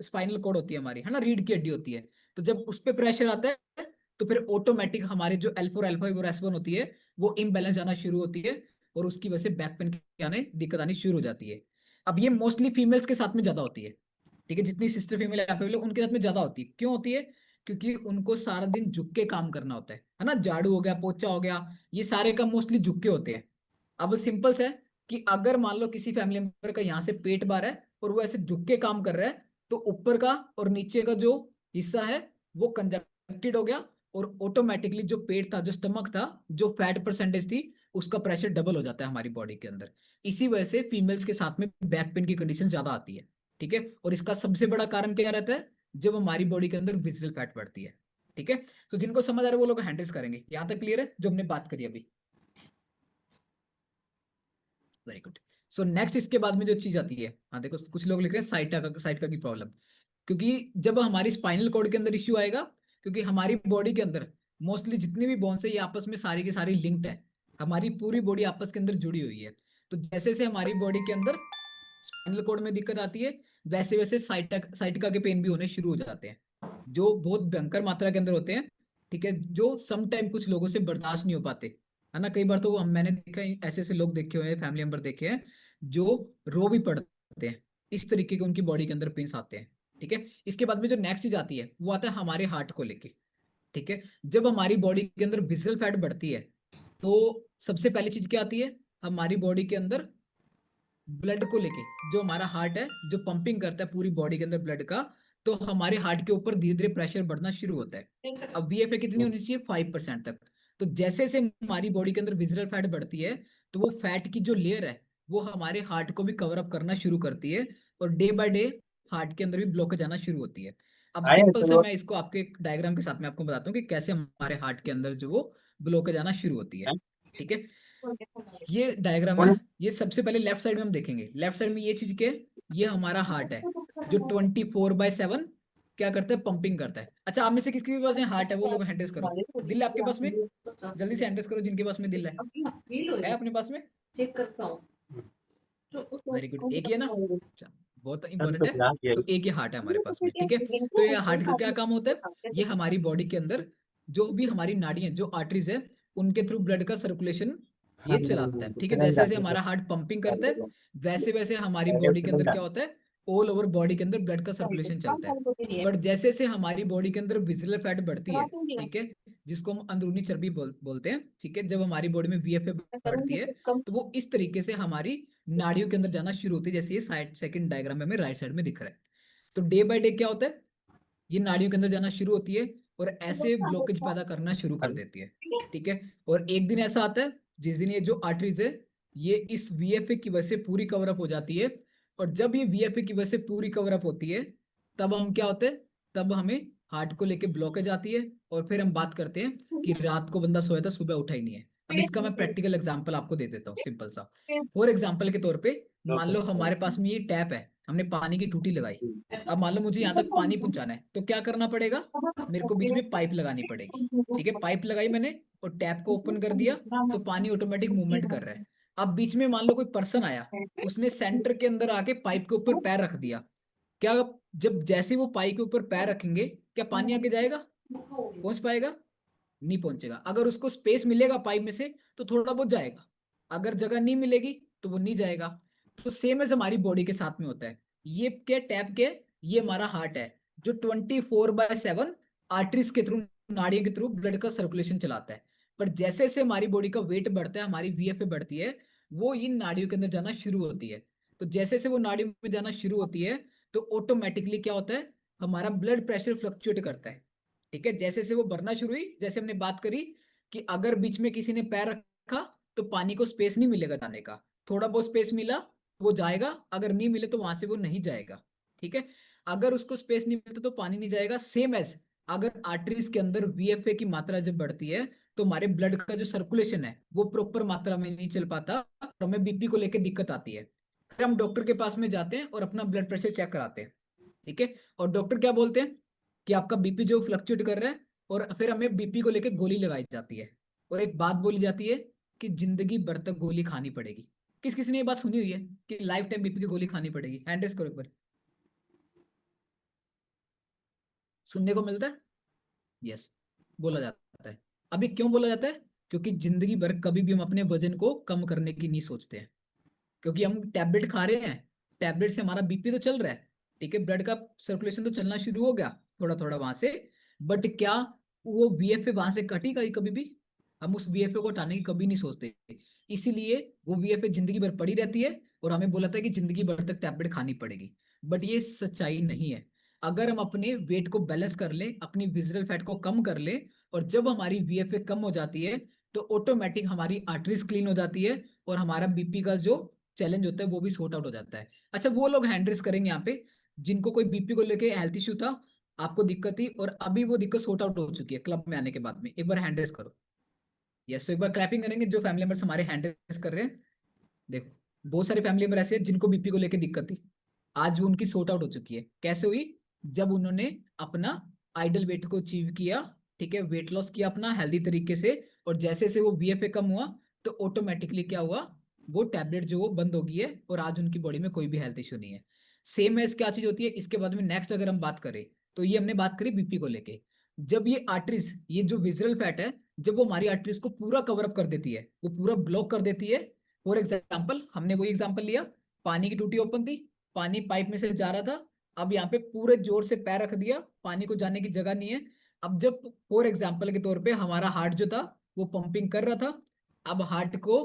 स्पाइनल कोड होती है हमारी, है ना, रीढ़ की हड्डी होती है। तो जब उस पर प्रेशर आता है तो फिर ऑटोमेटिक हमारे जो L4 L5 और S1 होती है वो इम्बेलेंस आना शुरू होती है, और उसकी वजह से बैक पेन की आने दिक्कत आनी शुरू हो जाती है। अब ये मोस्टली फीमेल्स के साथ में ज्यादा होती है। ठीक है। जितनी सिस्टर फीमेल अवेलेबल है उनके साथ में ज्यादा होती है। क्यों होती है, क्योंकि उनको सारा दिन झुक के काम करना होता है ना, झाड़ू हो गया, पोछा हो गया, ये सारे काम मोस्टली झुक के होते हैं। अब सिंपल से है कि अगर मान लो किसी फैमिली मेंबर का यहाँ से पेट बाहर है और वो ऐसे झुक के काम कर रहा है, तो ऊपर का और नीचे का जो हिस्सा है वो कंजक्टेड हो गया, और ऑटोमेटिकली जो पेट था, जो स्टमक था, जो फैट परसेंटेज थी, उसका प्रेशर डबल हो जाता है हमारी बॉडी के अंदर। इसी वजह से फीमेल्स के साथ में बैक पेन की कंडीशन ज्यादा आती है। ठीक है। और इसका सबसे बड़ा कारण क्या रहता है, जब हमारी बॉडी के अंदर विजिबल फैट बढ़ती है। ठीक है। तो जिनको समझ आ रहा है वो लोग हैंडल्स करेंगे। यहां तक क्लियर है जो हमने बात करी अभी। Very good. सो नेक्स्ट इसके बाद में जो चीज आती है, हाँ देखो कुछ लोग लिख रहे हैं साइटा की प्रॉब्लम, क्योंकि जब हमारी स्पाइनल कॉर्ड के अंदर इश्यू आएगा, क्योंकि हमारी बॉडी के अंदर मोस्टली जितने भी बोन्स है ये आपस में सारी की सारी लिंक्ड है, हमारी पूरी बॉडी आपस के अंदर जुड़ी हुई है। तो जैसे जैसे हमारी बॉडी के अंदर स्पाइनल कॉर्ड में दिक्कत आती है, वैसे वैसे साइटिका के पेन भी होने शुरू हो जाते हैं, जो बहुत भयंकर मात्रा के अंदर होते हैं। ठीक है। जो सम टाइम कुछ लोगों से बर्दाश्त नहीं हो पाते, है ना। कई बार तो मैंने देखा है, ऐसे ऐसे लोग देखे हुए हैं, फैमिली मेंबर देखे हैं जो रो भी पड़ते हैं, इस तरीके के उनकी बॉडी के अंदर पेन्स आते हैं। ठीक है। इसके बाद में जो नेक्स्ट चीज आती है वो आता है हमारे हार्ट को लेके। ठीक है। जब हमारी बॉडी के अंदर विसरल फैट बढ़ती है तो सबसे पहली चीज क्या आती है, हमारी बॉडी के अंदर ब्लड को लेके, जो हमारा हार्ट है जो पंपिंग करता है पूरी बॉडी के अंदर ब्लड का, तो हमारे हार्ट के ऊपर धीरे धीरे प्रेशर बढ़ना शुरू होता है। अब VFA कितनी होनी चाहिए, 5% तक। तो जैसे जैसे हमारी बॉडी के अंदर विजरल फैट बढ़ती है तो वो फैट की जो लेयर है वो हमारे हार्ट को भी कवर अप करना शुरू करती है, और डे बाय डे हार्ट के अंदर भी ब्लॉकेज आना शुरू होती है। अब आया सिंपल से चलो। मैं इसको आपके डायग्राम के साथ में आपको बताता हूँ कि कैसे हमारे हार्ट के अंदर जो वो ब्लॉकेज आना शुरू होती है। ठीक है। ये डायग्राम है, ये सबसे पहले लेफ्ट साइड में हम देखेंगे। लेफ्ट साइड में ये चीज क्या है, ये हमारा हार्ट है जो 24/7 क्या करता है, पंपिंग करता है। अच्छा, आप में से किसके पास में हार्ट है वो लोग हैंडल्स करो। दिल है आपके पास में, जल्दी से हैंडल्स करो जिनके पास में दिल है अपने पास में। चेक करता हूँ। वेरी गुड, एक ही है ना। अच्छा, बहुत अभी इंपॉर्टेंट तो है। क्लास सो एक ही हार्ट है हमारे पास में। ठीक है। तो ये हार्ट का क्या काम होता है, ये हमारी बॉडी के अंदर जो भी हमारी नाड़ियां, जो आर्टरीज है, उनके थ्रू ब्लड का सर्कुलेशन ये चलाता है। ठीक है। जैसे जैसे हमारा हार्ट पंपिंग करता है वैसे वैसे हमारी बॉडी के अंदर क्या होता है, ऑल ओवर बॉडी के अंदर ब्लड का सर्कुलेशन चलता है। बट जैसे जैसे हमारी बॉडी के अंदर विजिबल फैट बढ़ती है, ठीक है, जिसको हम अंदरूनी चर्बी बोलते हैं, ठीक है, जब हमारी बॉडी में VFA बढ़ती है तो वो इस तरीके से हमारी नाड़ियों के अंदर जाना शुरू होती है, जैसे ये साइड सेकंड डायग्राम में हमें राइट साइड में दिख रहा है। तो डे बाय डे क्या होता है, ये नाड़ियों के अंदर जाना शुरू होती है और ऐसे ब्लॉकेज पैदा करना शुरू कर देती है। ठीक है। और एक दिन ऐसा आता है जिस दिन ये जो आर्टरीज है ये इस VFA की वजह से पूरी कवर अप हो जाती है, और जब ये VFA की वजह से पूरी कवर अप होती है तब हम क्या होते हैं, तब हमें हार्ट को लेके ब्लॉकेज आती है, और फिर हम बात करते हैं कि रात को बंदा सोया था सुबह उठा ही नहीं है। अब इसका मैं प्रैक्टिकल एग्जांपल आपको दे देता हूँ, सिंपल सा। फॉर एग्जांपल के तौर पे मान लो हमारे पास में ये टैप है, हमने पानी की टूटी लगाई। अब मान लो मुझे यहाँ तक पानी पहुंचाना है, तो क्या करना पड़ेगा, मेरे को बीच में पाइप लगानी पड़ेगी। ठीक है, पाइप लगाई मैंने और टैप को ओपन कर दिया, तो पानी ऑटोमेटिक मूवमेंट कर रहा है। अब बीच में मान लो कोई पर्सन आया, उसने सेंटर के अंदर आके पाइप के ऊपर पैर रख दिया। क्या, जब जैसे वो पाइप के ऊपर पैर रखेंगे, क्या पानी आगे जाएगा, पहुंच पाएगा? नहीं पहुंचेगा। अगर उसको स्पेस मिलेगा पाइप में से तो थोड़ा बहुत जाएगा, अगर जगह नहीं मिलेगी तो वो नहीं जाएगा। तो सेम एज हमारी बॉडी के साथ में होता है। ये क्या टैप के, ये हमारा हार्ट है जो 24/7 आर्टरीज के थ्रू, नाड़ियों के थ्रू ब्लड का सर्कुलेशन चलाता है। पर जैसे जैसे हमारी बॉडी का वेट बढ़ता है, हमारी वीएफए बढ़ती है, वो इन नाड़ियों के अंदर जाना शुरू होती है। तो जैसे जैसे वो नाड़ियों में जाना शुरू होती है, तो ऑटोमेटिकली क्या होता है, हमारा ब्लड प्रेशर फ्लक्चुएट करता है। ठीक है, जैसे जैसे वो बढ़ना शुरू हुई, जैसे हमने बात करी कि अगर बीच में किसी ने पैर रखा तो पानी को स्पेस नहीं मिलेगा जाने का, थोड़ा बहुत स्पेस मिला वो जाएगा, अगर नहीं मिले तो वहां से वो नहीं जाएगा। ठीक है, अगर उसको स्पेस नहीं मिलता तो पानी नहीं जाएगा। सेम एज अगर आर्टरीज के अंदर वीएफए की मात्रा जब बढ़ती है, तो हमारे ब्लड का जो सर्कुलेशन है वो प्रॉपर मात्रा में नहीं चल पाता, तो हमें बीपी को लेकर दिक्कत आती है। फिर हम डॉक्टर के पास में जाते हैं और अपना ब्लड प्रेशर चेक कराते हैं। ठीक है, और डॉक्टर क्या बोलते हैं कि आपका बीपी जो फ्लक्चुएट कर रहा है, और फिर हमें बीपी को लेकर गोली लगाई जाती है। और एक बात बोली जाती है कि जिंदगी भर तक गोली खानी पड़ेगी। किस किसी ने ये बात सुनी हुई है कि लाइफ टाइम बीपी की गोली खानी पड़ेगी? हैंड रेस करो एक बार। सुनने को मिलता है। यस, बोला जाता है। अभी क्यों बोला जाता है? क्योंकि जिंदगी भर कभी भी हम अपने वजन को कम करने की नहीं सोचते हैं, क्योंकि हम टैबलेट खा रहे हैं, टैबलेट से हमारा बीपी तो चल रहा है। ठीक है, ब्लड का सर्कुलेशन तो चलना शुरू हो गया थोड़ा थोड़ा वहां से, बट क्या वो वीएफए वहां से कटेगा ही कभी भी? हम उस वीएफए को हटाने की कभी नहीं सोचते। इसीलिए वो वीएफए जिंदगी भर पड़ी रहती है, और हमें बोला था कि जिंदगी भर तक टैबलेट खानी पड़ेगी। बट ये सच्चाई नहीं है। अगर हम अपने वेट को बैलेंस कर ले, अपनी विजरल फैट को कम कर ले, और जब हमारी वीएफए कम हो जाती है, तो ऑटोमेटिक हमारी आर्टरीज क्लीन हो जाती है, और हमारा बीपी का जो चैलेंज होता है वो भी सॉर्ट आउट हो जाता है। अच्छा, वो लोग हैंड रेस करेंगे यहाँ पे जिनको कोई बीपी को लेके हेल्थ इशू था, आपको दिक्कत थी, और अभी वो दिक्कत सॉर्ट आउट हो चुकी है क्लब में आने के बाद में, एक बार हैंड रेस करो। यस, तो एक बार क्लैपिंग करेंगे जो फैमिली मेंबर्स हमारे हैंड रेस कर रहे हैं। देखो, बहुत सारे फैमिली मेंबर ऐसे हैं जिनको बीपी को लेके दिक्कत थी, आज वो उनकी सॉर्ट आउट हो चुकी है। कैसे हुई? जब उन्होंने अपना आइडल वेट को अचीव किया, ठीक है, वेट लॉस किया अपना हेल्दी तरीके से, और जैसे से वो वीएफए कम हुआ, तो ऑटोमेटिकली क्या हुआ, वो टैबलेट जो वो बंद हो गई है, और आज उनकी बॉडी में कोई भी हेल्थ इशू नहीं है। सेम एज क्या चीज होती है इसके बाद में, नेक्स्ट अगर हम बात करें, तो ये हमने बात करी बीपी को लेके। जब ये आर्टरीज, ये जो विजरल फैट है, जब वो हमारी आर्टरीज को पूरा कवर अप कर देती है, वो पूरा ब्लॉक कर देती है। फॉर एग्जाम्पल, हमने वही एग्जाम्पल लिया, पानी की टूटी ओपन थी, पानी पाइप में से जा रहा था, अब यहाँ पे पूरे जोर से पैर रख दिया, पानी को जाने की जगह नहीं है। अब जब फॉर एग्जाम्पल के तौर पे हमारा हार्ट जो था वो पंपिंग कर रहा था, अब हार्ट को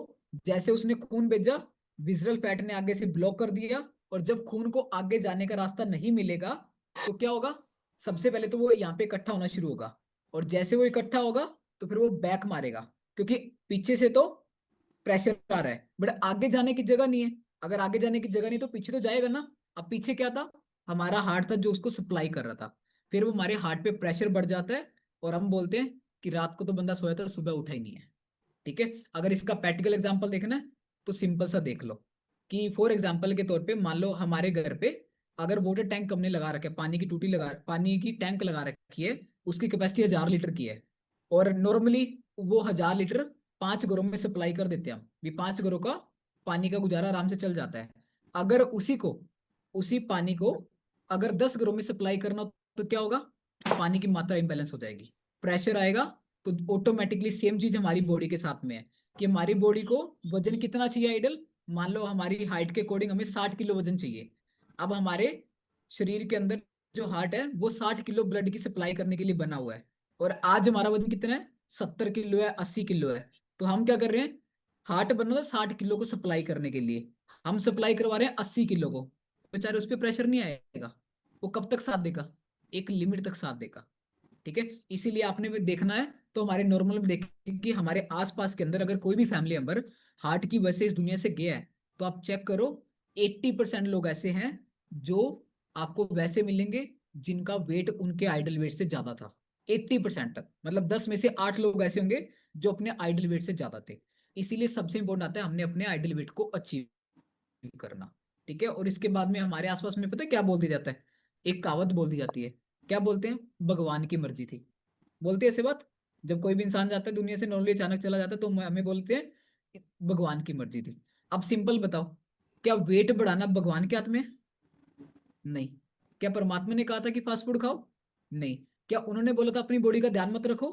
जैसे उसने खून भेजा, विजरल फैट ने आगे से ब्लॉक कर दिया, और जब खून को आगे जाने का रास्ता नहीं मिलेगा, तो क्या होगा, सबसे पहले तो वो यहाँ पे इकट्ठा होना शुरू होगा, और जैसे वो इकट्ठा होगा तो फिर वो बैक मारेगा, क्योंकि पीछे से तो प्रेशर आ रहा है, बट आगे जाने की जगह नहीं है। अगर आगे जाने की जगह नहीं तो पीछे तो जाएगा ना। अब पीछे क्या था, हमारा हार्ट था जो उसको सप्लाई कर रहा था, फिर वो हमारे हार्ट पे प्रेशर बढ़ जाता है, और हम बोलते हैं कि रात को तो बंदा सोया था सुबह उठा ही नहीं है। ठीक है, अगर इसका प्रैक्टिकल एग्जांपल देखना है तो सिंपल सा देख लो, कि फॉर एग्जांपल के तौर पे मान लो हमारे घर पे अगर वाटर टैंक हमने लगा रखा है, पानी की टूटी लगा, पानी की टैंक लगा रखी है, उसकी कैपेसिटी 1000 लीटर की है, और नॉर्मली वो 1000 लीटर 5 घरों में सप्लाई कर देते हैं हम भी, 5 घरों का पानी का गुजारा आराम से चल जाता है। अगर उसी पानी को अगर 10 घरों में सप्लाई करना हो, तो क्या होगा, पानी की मात्रा इंबैलेंस हो जाएगी, प्रेशर आएगा। तो ऑटोमेटिकली सेम चीज हमारी बॉडी के साथ में है, कि हमारी बॉडी को वजन कितना चाहिए आइडल, मान लो हमारी हाइट के अकॉर्डिंग हमें 60 किलो वजन चाहिए। अब हमारे शरीर के अंदर जो हार्ट है वो 60 किलो ब्लड की सप्लाई करने के लिए बना हुआ है, और आज हमारा वजन कितना है, 70 किलो है, 80 किलो है। तो हम क्या कर रहे हैं, हार्ट बना था 60 किलो को सप्लाई करने के लिए, हम सप्लाई करवा रहे हैं 80 किलो को, बेचारे उस पर प्रेशर नहीं आएगा, वो कब तक साथ देगा, एक लिमिट तक साथ देगा। ठीक है, इसीलिए आपने भी देखना है तो हमारे नॉर्मल में देखें कि हमारे आसपास के अंदर अगर कोई भी फैमिली मेंबर हार्ट की वजह से इस दुनिया से गया है, तो आप चेक करो 80% लोग ऐसे हैं जो आपको वैसे मिलेंगे जिनका वेट उनके आइडल वेट से ज्यादा था, 80% तक। मतलब 10 में से 8 लोग ऐसे होंगे जो अपने आइडल वेट से ज्यादा थे। इसीलिए सबसे इंपॉर्टेंट आता है हमने अपने आइडल वेट को अचीव करना। ठीक है, और इसके बाद में हमारे आसपास में पता है क्या बोल दिया जाता है? एक कहावत बोल दी जाती है। क्या बोलते हैं? भगवान की मर्जी थी। बोलते हैं ऐसे बात। जब कोई भी इंसान जाता है दुनिया से, नॉर्मली अचानक चला जाता है, तो हमें बोलते हैं भगवान की मर्जी थी। अब सिंपल बताओ, क्या वेट बढ़ाना भगवान के हाथ में है? नहीं। क्या परमात्मा ने कहा था कि फास्ट फूड खाओ? नहीं। क्या उन्होंने बोला था अपनी बॉडी का ध्यान मत रखो?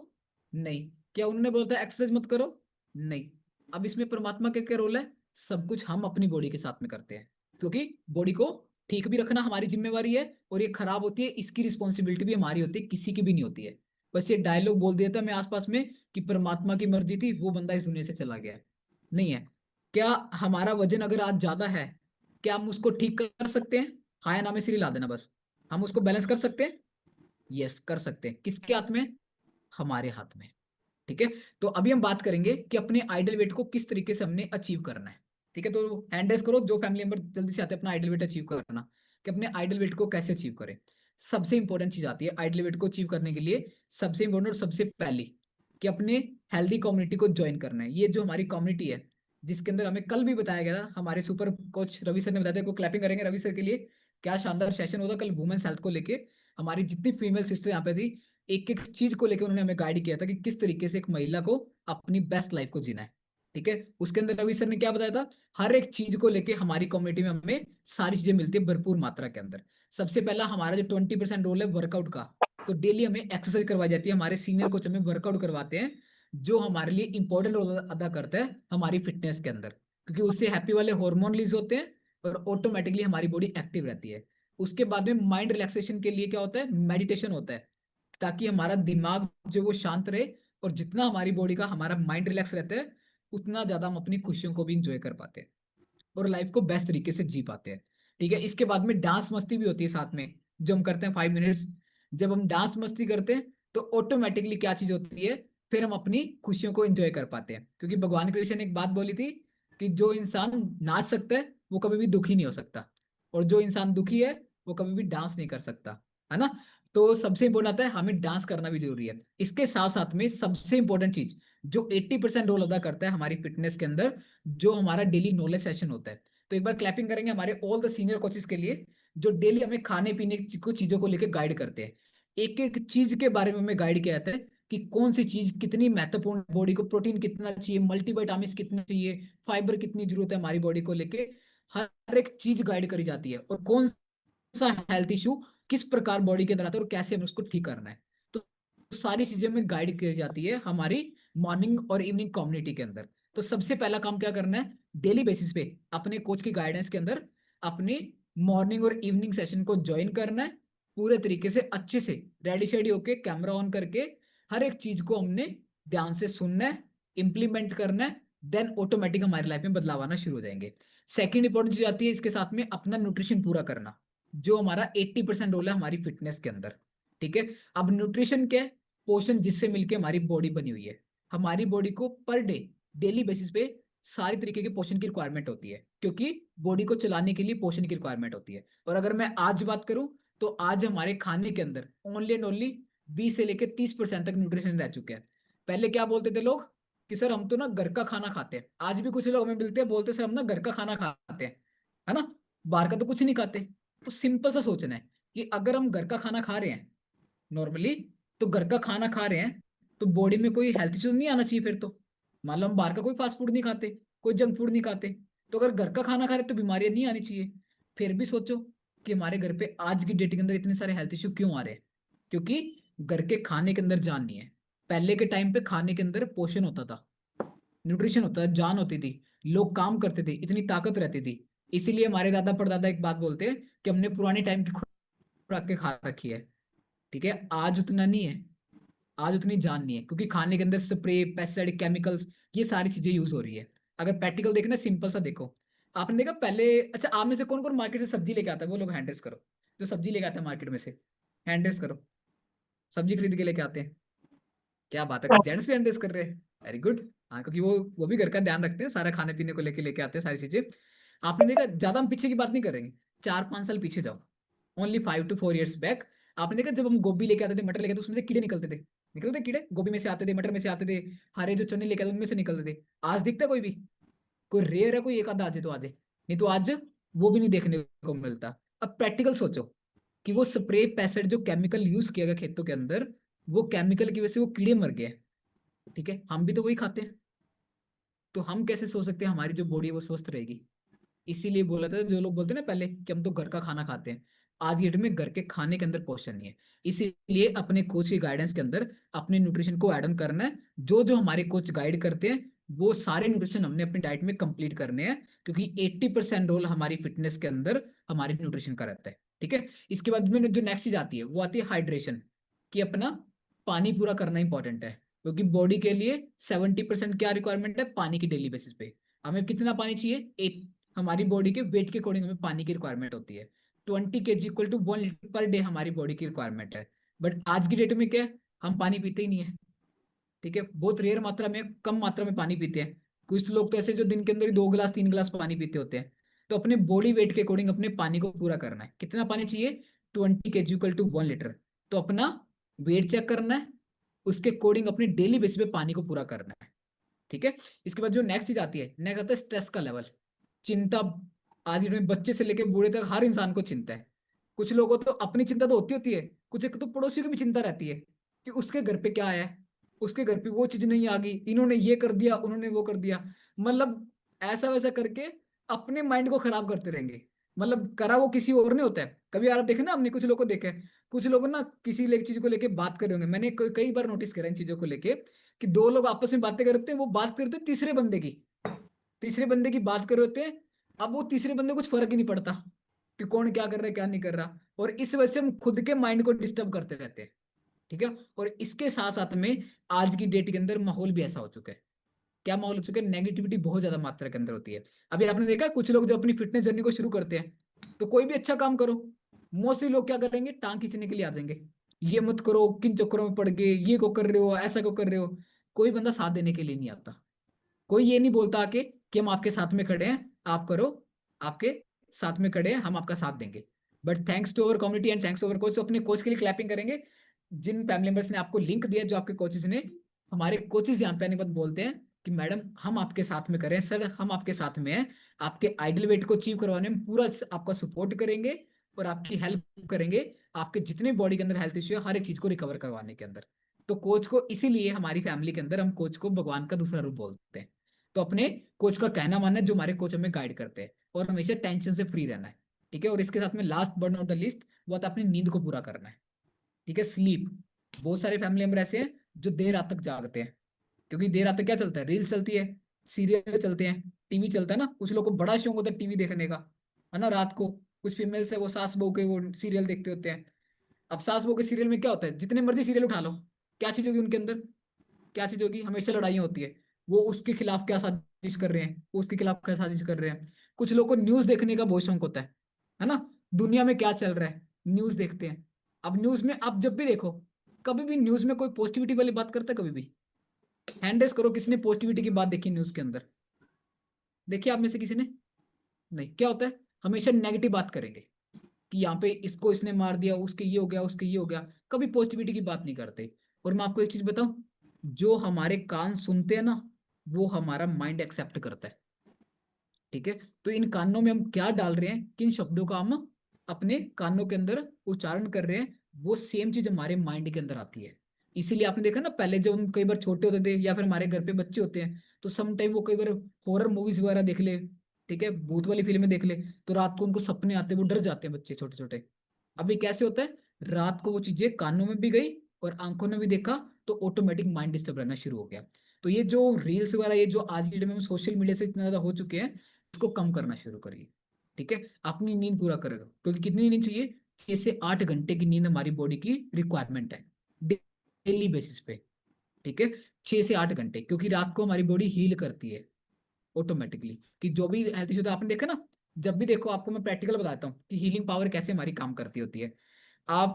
नहीं। क्या उन्होंने बोला था एक्सरसाइज मत करो? नहीं। अब इसमें परमात्मा का क्या रोल है? सब कुछ हम अपनी बॉडी के साथ में करते हैं, क्योंकि बॉडी को ठीक भी रखना हमारी जिम्मेवारी है, और ये खराब होती है इसकी रिस्पॉन्सिबिलिटी भी हमारी होती है, किसी की भी नहीं होती है। बस ये डायलॉग बोल दिया था मैं आसपास में कि परमात्मा की मर्जी थी, वो बंदा इस दुनिया से चला गया है। नहीं है। क्या हमारा वजन अगर आज ज्यादा है, क्या हम उसको ठीक कर सकते हैं? हाँ या ना में सिर हिला देना बस। हम उसको बैलेंस कर सकते हैं? यस, कर सकते हैं। किसके हाथ में? हमारे हाथ में। ठीक है। तो अभी हम बात करेंगे कि अपने आइडल वेट को किस तरीके से हमने अचीव करना है। ठीक है, तो हैंड रेस करो जो फैमिली मेंबर जल्दी से आते हैं अपना आइडल वेट अचीव करना, कि अपने आइडल वेट को कैसे अचीव करें। सबसे इंपॉर्टेंट चीज आती है आइडल वेट को अचीव करने के लिए। सबसे इंपॉर्टेंट और सबसे पहली, कि अपने हेल्दी कम्युनिटी को ज्वाइन करना है। ये जो हमारी कम्युनिटी है, जिसके अंदर हमें कल भी बताया गया था, हमारे सुपर कोच रवि सर ने बताया था, को क्लैपिंग करेंगे रवि सर के लिए। क्या शानदार सेशन होता कल वुमेन्स हेल्थ को लेके। हमारी जितनी फीमेल सिस्टर यहाँ पे थी, एक एक चीज को लेकर उन्होंने हमें गाइड किया था कि किस तरीके से एक महिला को अपनी बेस्ट लाइफ को जीना है। ठीक है, उसके अंदर रवि सर ने क्या बताया था? हर एक चीज को लेके हमारी कम्युनिटी में हमें सारी चीजें मिलती है भरपूर मात्रा के अंदर। सबसे पहला हमारा जो 20% रोल है वर्कआउट का, तो डेली हमें एक्सरसाइज करवाई जाती है। हमारे सीनियर कोच हमें वर्कआउट करवाते हैं, जो हमारे लिए इंपॉर्टेंट रोल अदा करता है हमारी फिटनेस के अंदर, क्योंकि उससे हैप्पी वाले हार्मोन रिलीज होते हैं और ऑटोमेटिकली हमारी बॉडी एक्टिव रहती है। उसके बाद में माइंड रिलैक्सेशन के लिए क्या होता है? मेडिटेशन होता है, ताकि हमारा दिमाग जो वो शांत रहे। और जितना हमारी बॉडी का हमारा माइंड रिलैक्स रहता है, उतना ज्यादा हम अपनी खुशियों को भी इंजॉय कर पाते हैं और लाइफ को बेस्ट तरीके से जी पाते हैं। ठीक है, इसके बाद में डांस मस्ती भी होती है साथ में, जो हम करते हैं 5 मिनट्स। जब हम डांस मस्ती करते हैं तो ऑटोमेटिकली क्या चीज होती है? फिर हम अपनी खुशियों को एंजॉय कर पाते हैं, क्योंकि भगवान कृष्ण ने एक बात बोली थी कि जो इंसान नाच सकता है वो कभी भी दुखी नहीं हो सकता, और जो इंसान दुखी है वो कभी भी डांस नहीं कर सकता, है ना। तो सबसे इंपॉर्टेंट आता है हमें डांस करना भी जरूरी है। इसके साथ साथ में सबसे इंपॉर्टेंट चीज जो 80% रोल अदा करता है हमारी फिटनेस के अंदर, जो हमारा डेली नॉलेज सेशन होता है। तो एक बार क्लैपिंग करेंगे हमारे ऑल द सीनियर कोचेस के लिए, जो डेली हमें खाने पीने की कुछ चीजों को लेकर गाइड करते हैं। एक एक चीज के बारे में हमें गाइड किया जाता है कि कौन सी चीज कितनी महत्वपूर्ण, बॉडी को प्रोटीन कितना चाहिए, मल्टीविटामिन्स कितने चाहिए, फाइबर कितनी जरूरत है हमारी बॉडी को लेके। हर एक चीज गाइड करी जाती है, और कौन सा हेल्थ इशू किस प्रकार बॉडी के अंदर आता है और कैसे हमें उसको ठीक करना है। तो सारी चीजें में गाइड की जाती है हमारी मॉर्निंग और इवनिंग कम्युनिटी के अंदर। तो सबसे पहला काम क्या करना है? डेली बेसिस पे अपने कोच की गाइडेंस के अंदर अपनी मॉर्निंग और इवनिंग सेशन को ज्वाइन करना है। पूरे तरीके से अच्छे से रेडी शेडी होके कैमरा ऑन करके हर एक चीज को हमने ध्यान से सुनना है, इंप्लीमेंट करना है। देन ऑटोमेटिक हमारी लाइफ में बदलाव आना शुरू हो जाएंगे। सेकेंड इंपॉर्टेंट चीज आती है इसके साथ में अपना न्यूट्रिशन पूरा करना, जो हमारा 80% रोल है हमारी फिटनेस के अंदर। ठीक है, अब न्यूट्रिशन क्या है? पोषण जिससे मिलके हमारी बॉडी बनी हुई है। हमारी बॉडी को पर डे, डेली बेसिस पे सारी तरीके के पोषण की रिक्वायरमेंट होती है, क्योंकि बॉडी को चलाने के लिए पोषण की रिक्वायरमेंट होती है। और अगर मैं आज बात करूं, तो आज हमारे खाने के अंदर ओनली एंड ओनली 20 से लेकर 30% तक न्यूट्रिशन रह चुके हैं। पहले क्या बोलते थे लोग कि सर हम तो ना घर का खाना खाते हैं। आज भी कुछ लोग हमें मिलते हैं, बोलते हैं सर हम ना घर का खाना खाते हैं, है ना, बाहर का तो कुछ नहीं खाते। तो सिंपल सा सोचना है कि अगर हम घर का खाना खा रहे हैं नॉर्मली, तो घर का खाना खा रहे हैं, तो बॉडी में कोई हेल्थ इश्यूज नहीं आना चाहिए फिर तो। मान लो हम बाहर का कोई फास्ट फूड नहीं खाते, कोई जंक फूड नहीं खाते, तो अगर घर का खाना खा रहे तो बीमारियां नहीं आनी चाहिए। फिर भी सोचो कि हमारे घर पे आज की डेट के अंदर इतने सारे हेल्थ इश्यू क्यों आ रहे हैं? क्योंकि घर के खाने के अंदर जान नहीं है। पहले के टाइम पे खाने के अंदर पोषण होता था, न्यूट्रिशन होता था, जान होती थी, लोग काम करते थे, इतनी ताकत रहती थी। इसीलिए हमारे दादा परदादा एक बात बोलते हैं कि हमने पुराने टाइम की खुराक के खा रखी है। ठीक है, आज उतना नहीं है, आज उतनी जान नहीं है, क्योंकि खाने के अंदर स्प्रे, पेस्टिसाइड, केमिकल्स, ये सारी चीजें यूज हो रही है। अगर प्रैक्टिकल देखना, सिंपल सा देखो। आपने देखा पहले, अच्छा आप में से कौन कौन मार्केट से सब्जी लेके आता है? वो लोग हैंड रेस करो, जो सब्जी लेके आते हैं मार्केट में से, हैंड रेस करो। सब्जी खरीद के लेके आते हैं? क्या बात है, जेंट्स भी हैंड रेस कर रहे हैं, वेरी गुड। हाँ, क्योंकि वो भी घर का ध्यान रखते हैं, सारा खाने पीने को लेके आते हैं सारी चीजें। आपने देखा, ज्यादा हम पीछे की बात नहीं करेंगे, 4-5 साल पीछे जाओ, ओनली 5 to 4 years बैक। आपने देखा जब हम गोभी लेके आते थे, मटर लेके आते थे, उसमें से कीड़े निकलते कीड़े, गोभी में से आते थे, मटर में से आते थे, हरे जो चने लेके आते उनमें से निकलते थे। आज दिखता है कोई भी? कोई रेयर है, कोई एक आधा आज तो आज है, नहीं तो आज वो भी नहीं देखने को मिलता। अब प्रैक्टिकल सोचो कि वो स्प्रे पेस्टिसाइड जो केमिकल यूज किया गया खेतों के अंदर, वो केमिकल की वजह से वो कीड़े मर गए। ठीक है, हम भी तो वही खाते हैं। तो हम कैसे सोच सकते हैं हमारी जो बॉडी है वो स्वस्थ रहेगी? इसीलिए बोला था, जो लोग बोलते हैं ना पहले कि हम तो घर का खाना खाते हैं, आज की डेट में घर के खाने के अंदर पोषण नहीं है। इसीलिए अपने कोच की गाइडेंस के अंदर अपने न्यूट्रिशन को ऐड ऑन करना है। जो जो हमारे कोच गाइड करते हैं वो सारे न्यूट्रिशन हमने अपनी डाइट में कंप्लीट करने हैं, क्योंकि 80% रोल हमारी फिटनेस के अंदर हमारे न्यूट्रिशन का रहता है। ठीक है, इसके बाद में जो नेक्स्ट चीज आती है वो आती है हाइड्रेशन, कि अपना पानी पूरा करना इंपॉर्टेंट है। क्योंकि बॉडी के लिए 70% क्या रिक्वायरमेंट है पानी की, डेली बेसिस पे हमें कितना पानी चाहिए? हमारी बॉडी के वेट के अकॉर्डिंग हमें पानी की रिक्वायरमेंट होती है। 20 kg equal to 1 litre per day हमारी बॉडी की रिक्वायरमेंट है। बट आज की डेट में क्या है, हम पानी पीते ही नहीं है। ठीक है, बहुत रेयर मात्रा में, कम मात्रा में पानी पीते हैं। कुछ लोग तो ऐसे जो दिन के अंदर ही 2 गिलास 3 गिलास पानी पीते होते हैं। तो अपने बॉडी वेट के अकॉर्डिंग अपने पानी को पूरा करना है। कितना पानी चाहिए? 20 kg इक्वल टू 1 लीटर। तो अपना वेट चेक करना है, उसके अकॉर्डिंग अपने डेली बेसिस पे पानी को पूरा करना है। ठीक है, इसके बाद जो नेक्स्ट चीज आती है, नेक्स्ट आता है स्ट्रेस का लेवल, चिंता। आज की डेट में बच्चे से लेकर बूढ़े तक हर इंसान को चिंता है। कुछ लोगों तो अपनी चिंता तो होती होती है, कुछ एक तो पड़ोसी को भी चिंता रहती है कि उसके घर पे क्या आया है, उसके घर पे वो चीज नहीं आ गई, इन्होंने ये कर दिया, उन्होंने वो कर दिया। मतलब ऐसा वैसा करके अपने माइंड को खराब करते रहेंगे। मतलब करा वो किसी और ने होता है। कभी यार आप देखे ना, हमने कुछ लोगों को देखा है, कुछ लोग ना किसी चीज को लेके बात कर रहे होंगे, मैंने कई बार नोटिस करा इन चीजों को लेके, कि दो लोग आपस में बातें करते हैं, वो बात करते हैं तीसरे बंदे की बात कर रहे होते हैं। अब वो तीसरे बंदे को कुछ फर्क ही नहीं पड़ता कि कौन क्या कर रहा है क्या नहीं कर रहा, और इस वजह से हम खुद के माइंड को डिस्टर्ब करते रहते हैं। ठीक है, और इसके साथ साथ में आज की डेट के अंदर माहौल भी ऐसा हो चुका है। क्या माहौल हो चुका है? नेगेटिविटी बहुत ज्यादा मात्रा के अंदर होती है। अभी आपने देखा कुछ लोग जो अपनी फिटनेस जर्नी को शुरू करते हैं, तो कोई भी अच्छा काम करो, मोस्टली लोग क्या करेंगे, टांग खींचने के लिए आ जाएंगे। ये मत करो, किन चक्करों में पड़ गए, ये को कर रहे हो, ऐसा को कर रहे हो। कोई बंदा साथ देने के लिए नहीं आता। कोई ये नहीं बोलता आके कि हम आपके साथ में खड़े हैं, आप करो, आपके साथ में खड़े हैं, हम आपका साथ देंगे। But thanks to our community and thanks to our coach, तो अपने कोच के लिए क्लैपिंग करेंगे। जिन फैमिली मेंबर्स ने आपको लिंक दिया, जो आपके कोचेस ने, हमारे कोचेस यहाँ पे आने के बाद बोलते हैं कि मैडम हम आपके साथ में करें, सर हम आपके साथ में हैं, आपके आइडल वेट को अचीव करवाने में पूरा आपका सपोर्ट करेंगे और आपकी हेल्प करेंगे, आपके जितने बॉडी के अंदर हेल्थ इश्यू है हर एक चीज को रिकवर करवाने के अंदर। तो कोच को इसीलिए हमारी फैमिली के अंदर हम कोच को भगवान का दूसरा रूप बोलते हैं। तो अपने कोच का कहना मानना है, जो हमारे कोच हमें गाइड करते हैं, और हमेशा टेंशन से फ्री रहना है। ठीक है, और इसके साथ में last but not the list, वो आता है अपनी नींद को पूरा करना है। ठीक है, स्लीप। बहुत सारे फैमिली मेंबर ऐसे हैं जो देर रात तक जागते हैं, क्योंकि देर रात तक क्या चलता है, रील्स चलती है, सीरियल चलते हैं, टीवी चलता है ना। कुछ लोगों को बड़ा शौक होता है टीवी देखने का, है ना, रात को। कुछ फीमेल्स है वो सास बहू के वो सीरियल देखते होते हैं। अब सास बहू के सीरियल में क्या होता है, जितने मर्जी सीरियल उठा लो, क्या चीज होगी उनके अंदर? क्या चीज होगी? हमेशा लड़ाइयाँ होती है। वो उसके खिलाफ क्या साजिश कर रहे हैं, वो उसके खिलाफ क्या साजिश कर रहे हैं। कुछ लोग को न्यूज देखने का बहुत शौक होता है ना, दुनिया में क्या चल रहा है न्यूज देखते हैं। अब न्यूज में आप जब भी देखो, कभी भी न्यूज में कोई पॉजिटिविटी वाली बात करता है कभी भी? हैंड रेस करो, किसने पॉजिटिविटी की बात देखी न्यूज के अंदर? देखिए आप में से किसी ने? नहीं। क्या होता है, हमेशा नेगेटिव बात करेंगे कि यहाँ पे इसको इसने मार दिया, उसके ये हो गया, उसके ये हो गया। कभी पॉजिटिविटी की बात नहीं करते। और मैं आपको एक चीज बताऊं, जो हमारे कान सुनते हैं ना, वो हमारा माइंड एक्सेप्ट करता है। ठीक है, तो इन कानों में हम क्या डाल रहे हैं, किन शब्दों का हम अपने कानों के अंदर उच्चारण कर रहे हैं, वो सेम चीज हमारे माइंड के अंदर आती है। इसीलिए आपने देखा ना, पहले जब हम कई बार छोटे होते थे या फिर हमारे घर पे बच्चे होते हैं, तो सम टाइम वो कई बार हॉरर मूवीज वगैरह देख ले, ठीक है, भूत वाली फिल्में देख ले, तो रात को उनको सपने आते हैं, वो डर जाते हैं बच्चे छोटे छोटे। अभी कैसे होता है, रात को वो चीजें कानों में भी गई और आंखों ने भी देखा, तो ऑटोमेटिक माइंड डिस्टर्ब रहना शुरू हो गया। तो ये जो रील्स वगैरह, ये जो आज की डेट में हम सोशल मीडिया से इतना ज्यादा हो चुके हैं, इसको कम करना शुरू करिए। ठीक है, अपनी नींद पूरा करेगा, क्योंकि कितनी नींद चाहिए? 6 से 8 घंटे की नींद हमारी बॉडी की रिक्वायरमेंट है, डेली बेसिस पे। ठीक है, 6 से 8 घंटे, क्योंकि रात को हमारी बॉडी हील करती है ऑटोमेटिकली। कि जो भी हेल्थ इशू, आपने देखा ना, जब भी देखो, आपको मैं प्रैक्टिकल बताता हूँ कि हीलिंग पावर कैसे हमारी काम करती होती है। आप,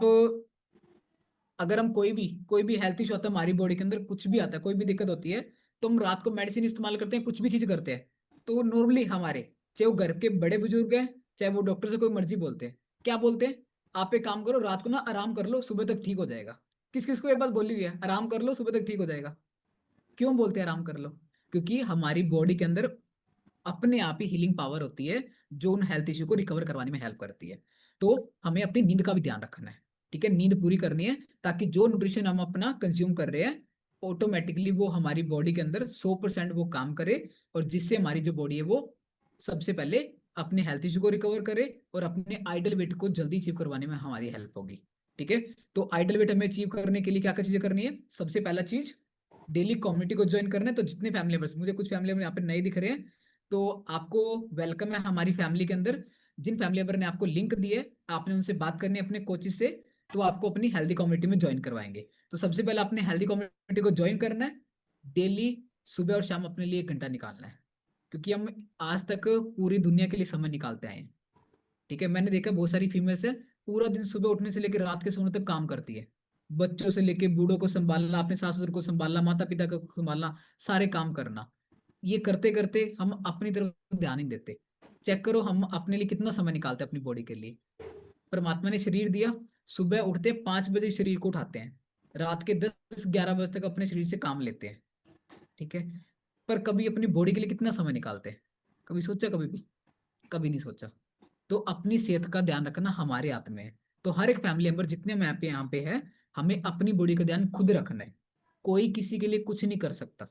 अगर हम कोई भी हेल्थ इशू आता है हमारी बॉडी के अंदर, कुछ भी आता है, कोई भी दिक्कत होती है, तो हम रात को मेडिसिन इस्तेमाल करते हैं, कुछ भी चीज करते हैं, तो नॉर्मली हमारे, चाहे वो घर के बड़े बुजुर्ग हैं, चाहे वो डॉक्टर से कोई मर्जी बोलते हैं, क्या बोलते हैं? आप एक काम करो, रात को ना आराम कर लो, सुबह तक ठीक हो जाएगा। किस किस को ये बात बोली हुई है, आराम कर लो सुबह तक ठीक हो जाएगा? क्यों बोलते हैं आराम कर लो? क्योंकि हमारी बॉडी के अंदर अपने आप ही हीलिंग पावर होती है, जो उन हेल्थ इश्यू को रिकवर करवाने में हेल्प करती है। तो हमें अपनी नींद का भी ध्यान रखना है। ठीक है, नींद पूरी करनी है, ताकि जो न्यूट्रिशन हम अपना कंज्यूम कर रहे हैं, ऑटोमेटिकली वो हमारी बॉडी के अंदर 100% वो काम करे, और जिससे हमारी जो बॉडी है वो सबसे पहले अपने हेल्थ इश्यू को रिकवर करे, और अपने आइडल वेट को जल्दी अचीव करवाने में हमारी हेल्प होगी। ठीक है, तो आइडल वेट हमें अचीव करने के लिए क्या क्या चीजें करनी है? सबसे पहला चीज, डेली कम्युनिटी को ज्वाइन करना है। तो जितने फैमिली मेंबर्स, मुझे कुछ फैमिली मेंबर यहाँ पे नए दिख रहे हैं, तो आपको वेलकम है हमारी फैमिली के अंदर। जिन फैमिली मेंबर ने आपको लिंक दिए, आपने उनसे बात करनी है अपने कोचेस से, तो आपको अपनी हेल्दी कम्युनिटी में ज्वाइन करवाएंगे। तो सबसे पहले अपने हेल्दी कम्युनिटी को ज्वाइन करना है। डेली सुबह और शाम अपने लिए 1 घंटा निकालना है, क्योंकि हम आज तक पूरी दुनिया के लिए समय निकालते आए हैं। ठीक है, मैंने देखा बहुत सारी फीमेल्स है, पूरा दिन सुबह उठने से लेकर रात के सोने तक काम करती है। बच्चों से लेके बूढ़ों को संभालना, अपने सास ससुर को संभालना, माता पिता को संभालना, सारे काम करना। ये करते करते हम अपनी तरफ ध्यान नहीं देते। चेक करो हम अपने लिए कितना समय निकालते हैं अपनी बॉडी के लिए। परमात्मा ने शरीर दिया, सुबह उठते 5 बजे शरीर को उठाते हैं, रात के 10-11 बजे तक अपने शरीर से काम लेते हैं। ठीक है, पर कभी अपनी बॉडी के लिए कितना समय निकालते हैं? कभी सोचा? कभी भी कभी नहीं सोचा। तो अपनी सेहत का ध्यान रखना हमारे हाथ में है। तो हर एक फैमिली मेंबर जितने मैं पे यहाँ पे है, हमें अपनी बॉडी का ध्यान खुद रखना है। कोई किसी के लिए कुछ नहीं कर सकता,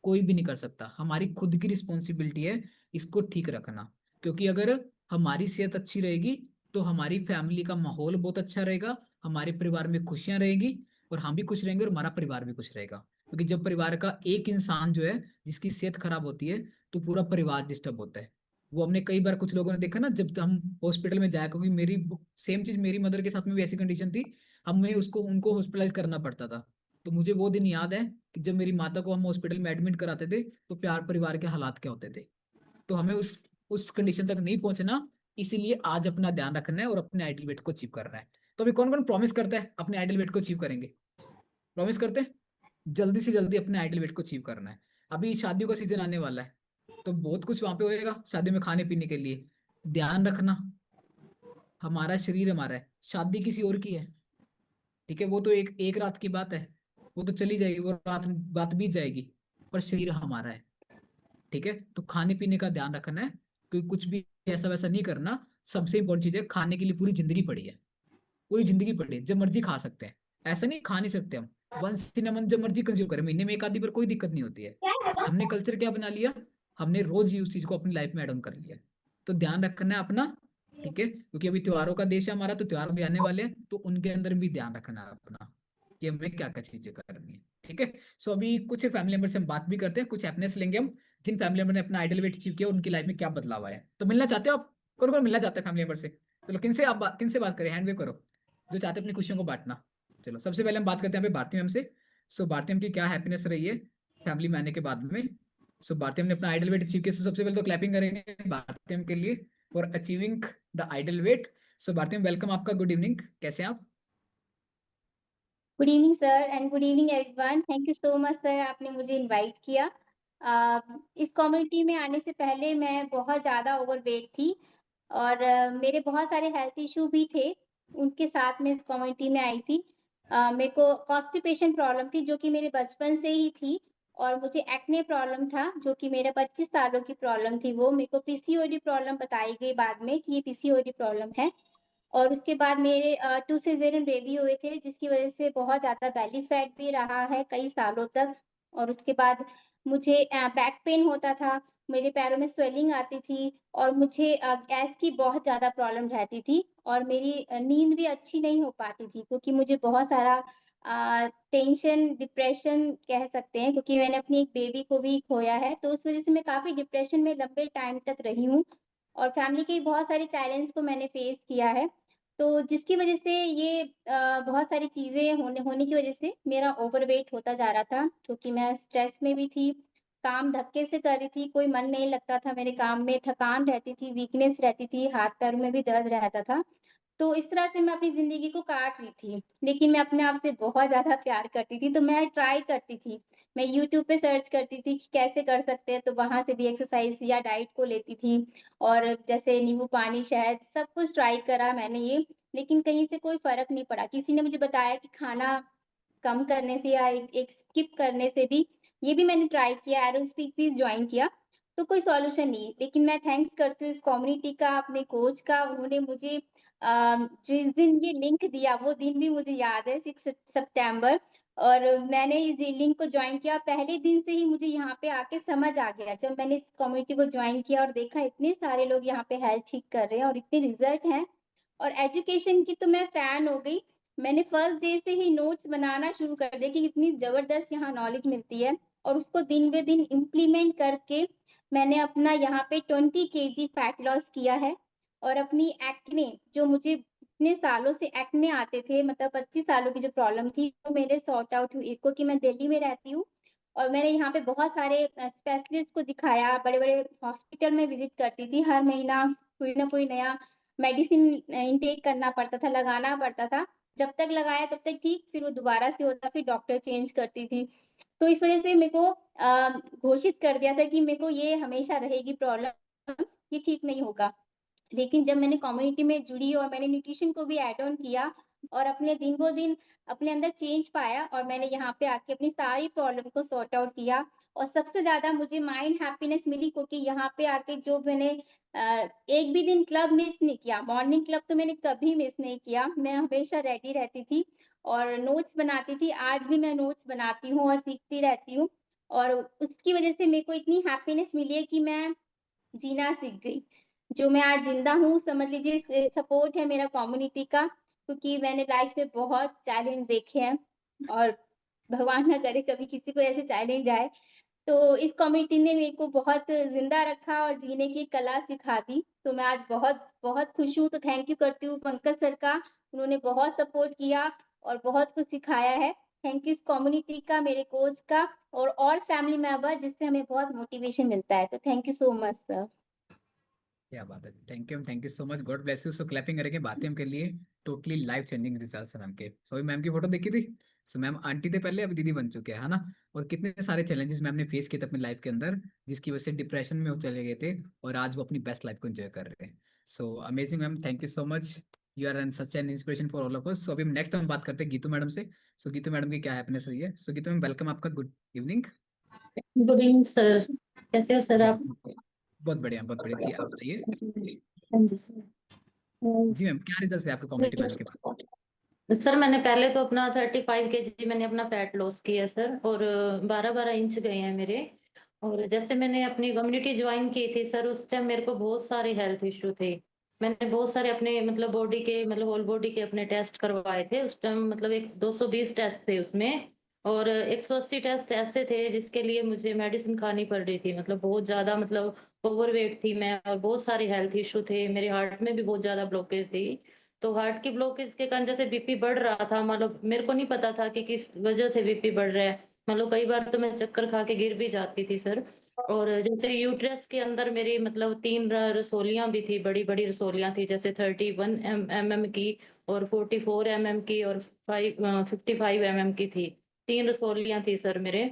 कोई भी नहीं कर सकता। हमारी खुद की रिस्पॉन्सिबिलिटी है इसको ठीक रखना। क्योंकि अगर हमारी सेहत अच्छी रहेगी, तो हमारी फैमिली का माहौल बहुत अच्छा रहेगा, हमारे परिवार में खुशियां रहेगी, और हम भी खुश रहेंगे और हमारा परिवार भी खुश रहेगा। क्योंकि जब परिवार का एक इंसान जो है, जिसकी सेहत खराब होती है, तो पूरा परिवार डिस्टर्ब होता है। वो हमने कई बार कुछ लोगों ने देखा ना, जब हम हॉस्पिटल में जाया, क्योंकि मेरी सेम चीज मेरी मदर के साथ में भी ऐसी कंडीशन थी, हमें उसको उनको हॉस्पिटलाइज करना पड़ता था। तो मुझे वो दिन याद है कि जब मेरी माता को हम हॉस्पिटल में एडमिट कराते थे, तो प्यार परिवार के हालात क्या होते थे। तो हमें उस कंडीशन तक नहीं पहुंचना, इसीलिए आज अपना ध्यान रखना है और अपने आइडल वेट को अचीव करना है। तो अभी कौन कौन प्रॉमिस करता है अपने आइडल वेट को अचीव करेंगे? प्रॉमिस करते हैं जल्दी से जल्दी अपने आइडल वेट को अचीव करना है। अभी शादियों का सीजन आने वाला है, तो बहुत कुछ वहां पे होएगा शादी में खाने पीने के लिए। ध्यान रखना, हमारा शरीर हमारा है, शादी किसी और की है। ठीक है, वो तो एक एक रात की बात है, वो तो चली जाएगी, वो रात बात बीत जाएगी, पर शरीर हमारा है। ठीक है, तो खाने पीने का ध्यान रखना है, क्योंकि कुछ भी ऐसा वैसा नहीं करना। सबसे इंपॉर्टेंट चीज है, खाने के लिए पूरी जिंदगी पड़ी है, पूरी जिंदगी पड़ी है, जब मर्जी खा सकते हैं। ऐसा नहीं खा नहीं सकते हम, वंस इन अ मंथ जब मर्जी कंज्यूम करें, महीने में एक आधी बार कोई दिक्कत नहीं होती है। हमने कल्चर क्या बना लिया, हमने रोज ही उस चीज को अपनी लाइफ में एड ऑन कर लिया। तो ध्यान रखना है अपना। ठीक है, क्योंकि अभी त्योहारों का देश है हमारा, तो त्योहार भी आने वाले हैं, तो उनके अंदर भी ध्यान रखना है अपना, कि हमें क्या क्या चीजें करनी है। ठीक है, सो अभी कुछ फैमिली मेंबर से हम बात भी करते हैं, कुछ हैप्पीनेस लेंगे हम, जिन फैमिली मेंबर ने अपना आइडल वेट अचीव किया उनकी लाइफ में क्या बदलाव आया है। तो मिलना चाहते हो आप? कौन कौन मिलना चाहते हैं फैमिली मेंबर से? चलो, किनसे बात करें, हैंड वे करो जो चाहते हैं अपनी खुशियों को बांटना। चलो, सबसे पहले हम बात करते हैं यहाँ पे भारती मैम से। सो भारती मैम की क्या हैप्पीनेस रही है फैमिली में आने के बाद में? सो भारती मैम ने अपना आइडल वेट अचीव किया, सबसे पहले तो क्लैपिंग करेंगे भारती मैम के लिए for achieving the ideal weight. So Bharti ma'am, welcome आपका, गुड इवनिंग, कैसे हैं आप? Good evening sir and good evening everyone. Thank you so much sir, आपने मुझे इनवाइट किया। इस कम्युनिटी में आने से पहले मैं बहुत ज़्यादा ओवरवेट थी और मेरे बहुत सारे हेल्थ इशू भी थे। उनके साथ में इस कम्युनिटी में आई थी। मेरे को कॉन्स्टिपेशन प्रॉब्लम थी जो कि मेरे बचपन से ही थी, और मुझे एक्ने प्रॉब्लम था जो कि मेरा 25 सालों की प्रॉब्लम थी। वो मेरे को पीसीओडी प्रॉब्लम बताई गई बाद में कि ये पीसीओडी प्रॉब्लम है। और उसके बाद मेरे 2 सिज़ेरियन बेबी हुए थे, जिसकी वज़ह से बहुत ज़्यादा बेली फैट भी रहा है कई सालों तक। और उसके बाद मुझे बैक पेन होता था, मेरे पैरों में स्वेलिंग आती थी, और मुझे गैस की बहुत ज़्यादा प्रॉब्लम रहती थी, और मेरी नींद भी अच्छी नहीं हो पाती थी, क्योंकि मुझे बहुत सारा टेंशन, डिप्रेशन कह सकते हैं, क्योंकि मैंने अपनी एक बेबी को भी खोया है, तो उस वज़ह से मैं काफ़ी डिप्रेशन में लंबे टाइम तक रही हूँ। और फैमिली के बहुत सारे चैलेंज को मैंने फेस किया है। तो जिसकी वज़ह से ये बहुत सारी चीज़ें होने होने की वज़ह से मेरा ओवरवेट होता जा रहा था, क्योंकि मैं स्ट्रेस में भी थी, काम धक्के से कर रही थी, कोई मन नहीं लगता था मेरे काम में, थकान रहती थी, वीकनेस रहती थी, हाथ-पैरों में भी दर्द रहता था। तो इस तरह से मैं अपनी ज़िंदगी को काट रही थी। लेकिन मैं अपने आप से बहुत ज़्यादा प्यार करती थी, तो मैं ट्राई करती थी। मैं यूट्यूब पे सर्च करती थी कि कैसे कर सकते हैं, तो वहाँ से भी एक्सरसाइज़ या डाइट को लेती थी और जैसे नींबू पानी, शहद सब कुछ ट्राई करा मैंने ये, लेकिन कहीं से कोई फ़र्क नहीं पड़ा। किसी ने मुझे बताया कि खाना कम करने से या एक स्किप करने से भी, ये भी मैंने ट्राई किया, एरोस्पीक भी जॉइन किया, तो कोई सॉल्यूशन नहीं है। लेकिन मैं थैंक्स करती हूँ इस कम्युनिटी का, अपने कोच का, उन्होंने मुझे जिस दिन ये लिंक दिया वो दिन भी मुझे याद है, 6 सितंबर, और मैंने इस लिंक को जॉइन किया, पहले दिन से ही मुझे यहाँ पे आके समझ आ गया। जब मैंने इस कम्युनिटी को जॉइन किया और देखा इतने सारे लोग यहाँ पे हेल्थ ठीक कर रहे हैं और इतने रिजल्ट हैं, और एजुकेशन की तो मैं फैन हो गई। मैंने फर्स्ट डे से ही नोट्स बनाना शुरू कर दिए कि इतनी ज़बरदस्त यहाँ नॉलेज मिलती है, और उसको दिन-ब-दिन इम्प्लीमेंट करके मैंने अपना यहाँ पे 20 केजी फैट लॉस किया है, और अपनी एक्ने, जो मुझे इतने सालों से एक्ने आते थे, मतलब 25 सालों की जो प्रॉब्लम थी, वो मेरे सॉर्ट आउट हुई। एक को कि मैं दिल्ली में रहती हूँ और मैंने यहाँ पे बहुत सारे स्पेशलिस्ट को दिखाया, बड़े-बड़े हॉस्पिटल में विज़िट करती थी, हर महीना कोई ना कोई नया मेडिसिन इनटेक करना पड़ता था, लगाना पड़ता था। जब तक लगाया तब तक ठीक, फिर वो दोबारा से होता, फिर डॉक्टर चेंज करती थी। तो इस वज़ह से मेरे को घोषित कर दिया था कि मेरे को ये हमेशा रहेगी प्रॉब्लम, ये ठीक नहीं होगा। लेकिन जब मैंने कम्युनिटी में जुड़ी और मैंने न्यूट्रिशन को भी ऐड ऑन किया और अपने दिन-ब-दिन अपने अंदर चेंज पाया, और मैंने यहाँ पे आके अपनी सारी प्रॉब्लम को सॉर्ट आउट किया, और सबसे ज़्यादा मुझे माइंड हैप्पीनेस मिली, क्योंकि यहाँ पे आके जो मैंने एक भी दिन क्लब मिस नहीं किया। मॉर्निंग क्लब तो मैंने कभी मिस नहीं किया। मैं हमेशा रेडी रहती थी और नोट्स बनाती थी। आज भी मैं नोट्स बनाती हूँ और सीखती रहती हूँ, और उसकी वज़ह से मेरे को इतनी हैप्पीनेस मिली है कि मैं जीना सीख गई। जो मैं आज ज़िंदा हूँ, समझ लीजिए सपोर्ट है मेरा कम्युनिटी का, क्योंकि मैंने लाइफ़ में बहुत चैलेंज देखे हैं, और भगवान ना करे कभी किसी को ऐसे चैलेंज आए। तो इस कम्युनिटी ने मेरे को बहुत ज़िंदा रखा और जीने की कला सिखा दी। तो मैं आज बहुत बहुत खुश हूँ, तो थैंक यू करती हूँ पंकज सर का। उन्होंने बहुत सपोर्ट किया और बहुत कुछ सिखाया है। थैंक यू इस कम्युनिटी का, मेरे कोच का, और ऑल फैमिली मेंबर, जिससे हमें बहुत मोटिवेशन मिलता है। तो thank you so much sir. क्या बात है, thank you so much, God bless you. So clapping करेंगे बातें हम के लिए, टोटली लाइफ चेंजिंग रिजल्ट्स हैं मैम के। सो अभी मैम की फोटो देखी थी, सो मैम आंटी थे पहले, अभी दीदी बन चुके हैं, है ना। और कितने सारे चैलेंजेस मैम ने फेस किए थे अपनी लाइफ के अंदर, जिसकी वजह से डिप्रेशन में वो चले गए थे, और आज वो अपनी बेस्ट लाइफ को एंजॉय कर रहे हैं। So amazing ma'am, thank you so much. You are an such an inspiration for all of us. So अभी नेक्स्ट हम बात करते हैं गीतू मैडम से। सो गीतू मैडम की क्या हैप्पीनेस रही है। सो गीतू मैम, वेलकम आपका, good evening. Good evening sir. कैसे हो सर जी आप? बहुत बढ़िया, बहुत बढ़िया जी, आप बताइए। हाँ जी सर। जी मैम, क्या रिजल्ट है आपके कम्युनिटी में आने के बाद। सर मैंने पहले तो अपना 35 केजी मैंने अपना फैट लॉस किया सर, और 12-12 इंच गए हैं मेरे। और जैसे मैंने अपनी कम्युनिटी ज्वाइन की थी सर, उस टाइम मेरे को बहुत सारे हेल्थ इशू थे। मैंने बहुत सारे अपने मतलब बॉडी के मतलब होल बॉडी के अपने टेस्ट करवाए थे उस टाइम, मतलब एक 220 टेस्ट थे उसमें। और 180 टेस्ट ऐसे थे जिसके लिए मुझे मेडिसिन खानी पड़ रही थी, मतलब बहुत ज्यादा, मतलब ओवरवेट थी मैं, और बहुत सारे हेल्थ इशू थे, मेरे हार्ट में भी बहुत ज्यादा ब्लॉकेज थी। तो हार्ट की ब्लॉकेज के कारण जैसे बीपी बढ़ रहा था, मतलब मेरे को नहीं पता था कि किस वजह से बीपी बढ़ रहा है। मतलब कई बार तो मैं चक्कर खा के गिर भी जाती थी सर। और जैसे यूट्रस के अंदर मेरी मतलब 3 रसोलियां भी थी, बड़ी-बड़ी रसोलियां थी, जैसे 31 एमएम की, और 44 एमएम की, और 55 एमएम की थी। 3 रसोलियां थी सर मेरे।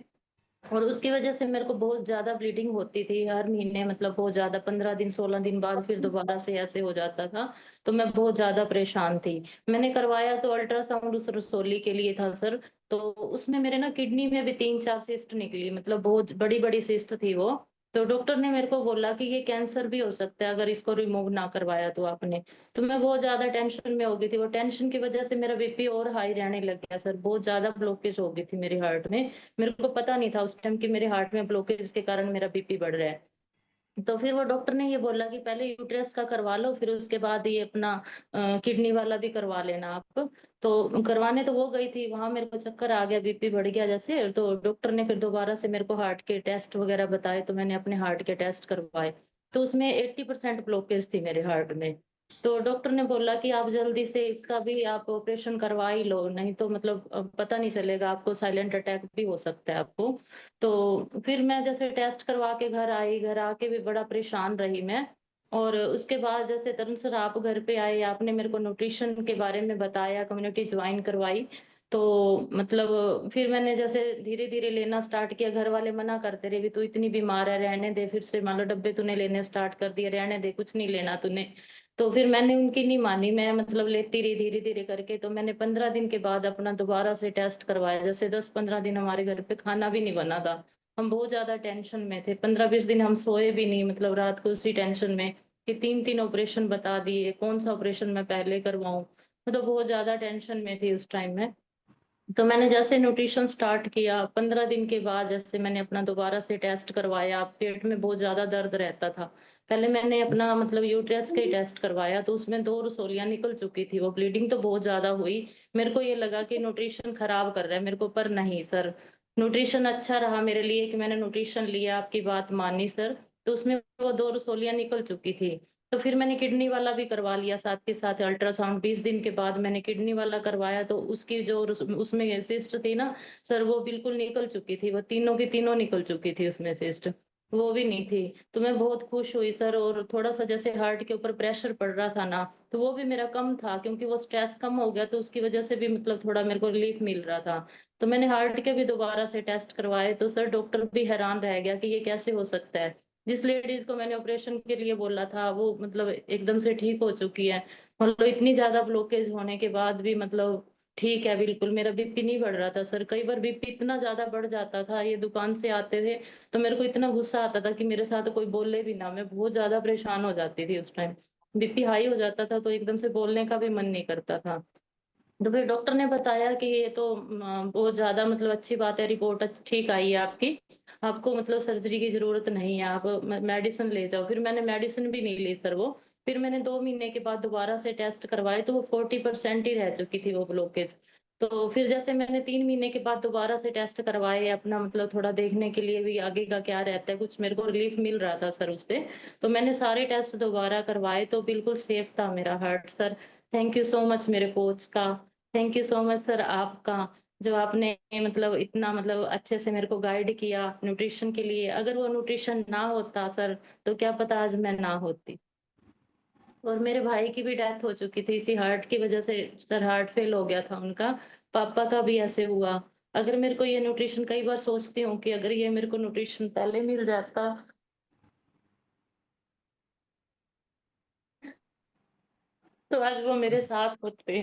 और उसकी वजह से मेरे को बहुत ज़्यादा ब्लीडिंग होती थी हर महीने, मतलब बहुत ज़्यादा, 15 दिन 16 दिन बाद फिर दोबारा से ऐसे हो जाता था। तो मैं बहुत ज़्यादा परेशान थी। मैंने करवाया तो अल्ट्रासाउंड उस रसोली के लिए था सर, तो उसमें मेरे ना किडनी में भी 3-4 सिस्ट निकली, मतलब बहुत बड़ी-बड़ी सिस्ट थी वो। तो डॉक्टर ने मेरे को बोला कि ये कैंसर भी हो सकता है अगर इसको रिमूव ना करवाया तो आपने। तो मैं बहुत ज़्यादा टेंशन में हो गई थी। वो टेंशन की वजह से मेरा बीपी और हाई रहने लग गया सर, बहुत ज़्यादा ब्लॉकेज हो गई थी मेरे हार्ट में। मेरे को पता नहीं था उस टाइम कि मेरे हार्ट में ब्लॉकेज के कारण मेरा बीपी बढ़ रहा है। तो फिर वो डॉक्टर ने ये बोला कि पहले यूट्रस का करवा लो, फिर उसके बाद ये अपना किडनी वाला भी करवा लेना आप। तो करवाने तो वो गई थी, वहाँ मेरे को चक्कर आ गया, बीपी बढ़ गया जैसे, तो डॉक्टर ने फिर दोबारा से मेरे को हार्ट के टेस्ट वगैरह बताए, तो मैंने अपने हार्ट के टेस्ट करवाए। तो उसमें 80% ब्लॉकेज थी मेरे हार्ट में। तो डॉक्टर ने बोला कि आप जल्दी से इसका भी आप ऑपरेशन करवा ही लो, नहीं तो मतलब पता नहीं चलेगा, आपको साइलेंट अटैक भी हो सकता है आपको। तो फिर मैं जैसे टेस्ट करवा के घर आई, घर आके भी बड़ा परेशान रही मैं। और उसके बाद जैसे तरुण सर आप घर पे आए, आपने मेरे को न्यूट्रिशन के बारे में बताया, कम्युनिटी ज्वाइन करवाई, तो मतलब फिर मैंने जैसे धीरे-धीरे लेना स्टार्ट किया। घर वाले मना करते रहे, "भी तू इतनी बीमार है, रहने दे।" फिर से मान लो डब्बे तूने लेने स्टार्ट कर दिए, "रहने दे, कुछ नहीं लेना तूने।" तो फिर मैंने उनकी नहीं मानी, मैं मतलब लेती रही धीरे-धीरे करके। तो मैंने 15 दिन के बाद अपना दोबारा से टेस्ट करवाया। जैसे 10-15 दिन हमारे घर पे खाना भी नहीं बना था। हम बहुत ज़्यादा टेंशन में थे। 15-20 दिन हम सोए भी नहीं, मतलब रात को उसी टेंशन में कि 3-3 ऑपरेशन बता दिए, कौन-सा ऑपरेशन मैं पहले करवाऊँ? मतलब बहुत ज़्यादा टेंशन में थी उस टाइम में। तो मैंने जैसे न्यूट्रिशन स्टार्ट किया, 15 दिन के बाद जैसे मैंने अपना दोबारा से टेस्ट करवाया, पेट में बहुत ज़्यादा दर्द रहता था। पहले मैंने अपना मतलब यूट्रस का ही टेस्ट करवाया, तो उसमें 2 रसोलियाँ निकल चुकी थी, वो ब्लीडिंग तो बहुत ज़्यादा हुई। मेरे को ये लगा कि न्यूट्रिशन खराब कर रहा है मेरे को, पर नहीं सर, न्यूट्रिशन अच्छा रहा मेरे लिए कि मैंने न्यूट्रिशन लिया, आपकी बात मानी सर, तो उसमें वो 2 रसोलियाँ निकल चुकी थी। तो फिर मैंने किडनी वाला भी करवा लिया साथ के साथ अल्ट्रासाउंड। 20 दिन के बाद मैंने किडनी वाला करवाया, तो उसकी जो उसमें सिस्ट थी ना सर, वो बिल्कुल निकल चुकी थी, वो तीनों की तीनों निकल चुकी थी उसमें सिस्ट, वो भी नहीं थी। तो मैं बहुत खुश हुई सर, और थोड़ा-सा जैसे हार्ट के ऊपर प्रेशर पड़ रहा था ना, तो वो भी मेरा कम था क्योंकि वो स्ट्रेस कम हो गया, तो उसकी वजह से भी मतलब थोड़ा मेरे को रिलीफ मिल रहा था। तो मैंने हार्ट के भी दोबारा से टेस्ट करवाए, तो सर डॉक्टर भी हैरान रह गया कि ये कैसे हो सकता है? जिस लेडीज़ को मैंने ऑपरेशन के लिए बोला था, वो मतलब एकदम से ठीक हो चुकी है। मतलब इतनी ज़्यादा ब्लॉकेज होने के बाद भी मतलब ठीक है बिल्कुल, मेरा बीपी नहीं बढ़ रहा था सर। कई बार बीपी इतना ज़्यादा बढ़ जाता था, ये दुकान से आते थे, तो मेरे को इतना गुस्सा आता था कि मेरे साथ कोई बोले भी ना, मैं बहुत ज़्यादा परेशान हो जाती थी उस टाइम। बीपी हाई हो जाता था, तो एकदम से बोलने का भी मन नहीं करता था। तो फिर डॉक्टर ने बताया कि ये तो बहुत ज़्यादा मतलब अच्छी बात है, रिपोर्ट ठीक आई है आपकी। आपको मतलब सर्जरी की ज़रूरत नहीं है, आप मेडिसिन ले जाओ। फिर मैंने मेडिसिन भी नहीं ली सर वो। फिर मैंने 2 महीने के बाद दोबारा से टेस्ट करवाए, तो वो 40% ही रह चुकी थी वो ब्लॉकेज। तो फिर जैसे मैंने 3 महीने के बाद दोबारा से टेस्ट करवाए, अपना मतलब थोड़ा देखने के लिए भी आगे का क्या रहता है, कुछ मेरे को रिलीफ मिल रहा था सर उससे। तो मैंने सारे टेस्ट दोबारा करवाए, तो बिल्कुल सेफ था मेरा heart sir. Thank you so much मेरे कोच का। Thank you so much sir आपका, जो आपने मतलब इतना मतलब अच्छे से मेरे को गाइड किया न्यूट्रिशन के लिए। अगर वो न्यूट्रिशन ना होता सर, तो क्या पता आज मैं ना होती। और मेरे भाई की भी डेथ हो चुकी थी इसी हार्ट की वजह से, सर हार्ट फेल हो गया था उनका। पापा का भी ऐसे हुआ। अगर मेरे को ये न्यूट्रिशन, कई बार सोचती हूँ कि अगर ये मेरे को न्यूट्रिशन पहले मिल जाता, तो आज वो मेरे साथ होते।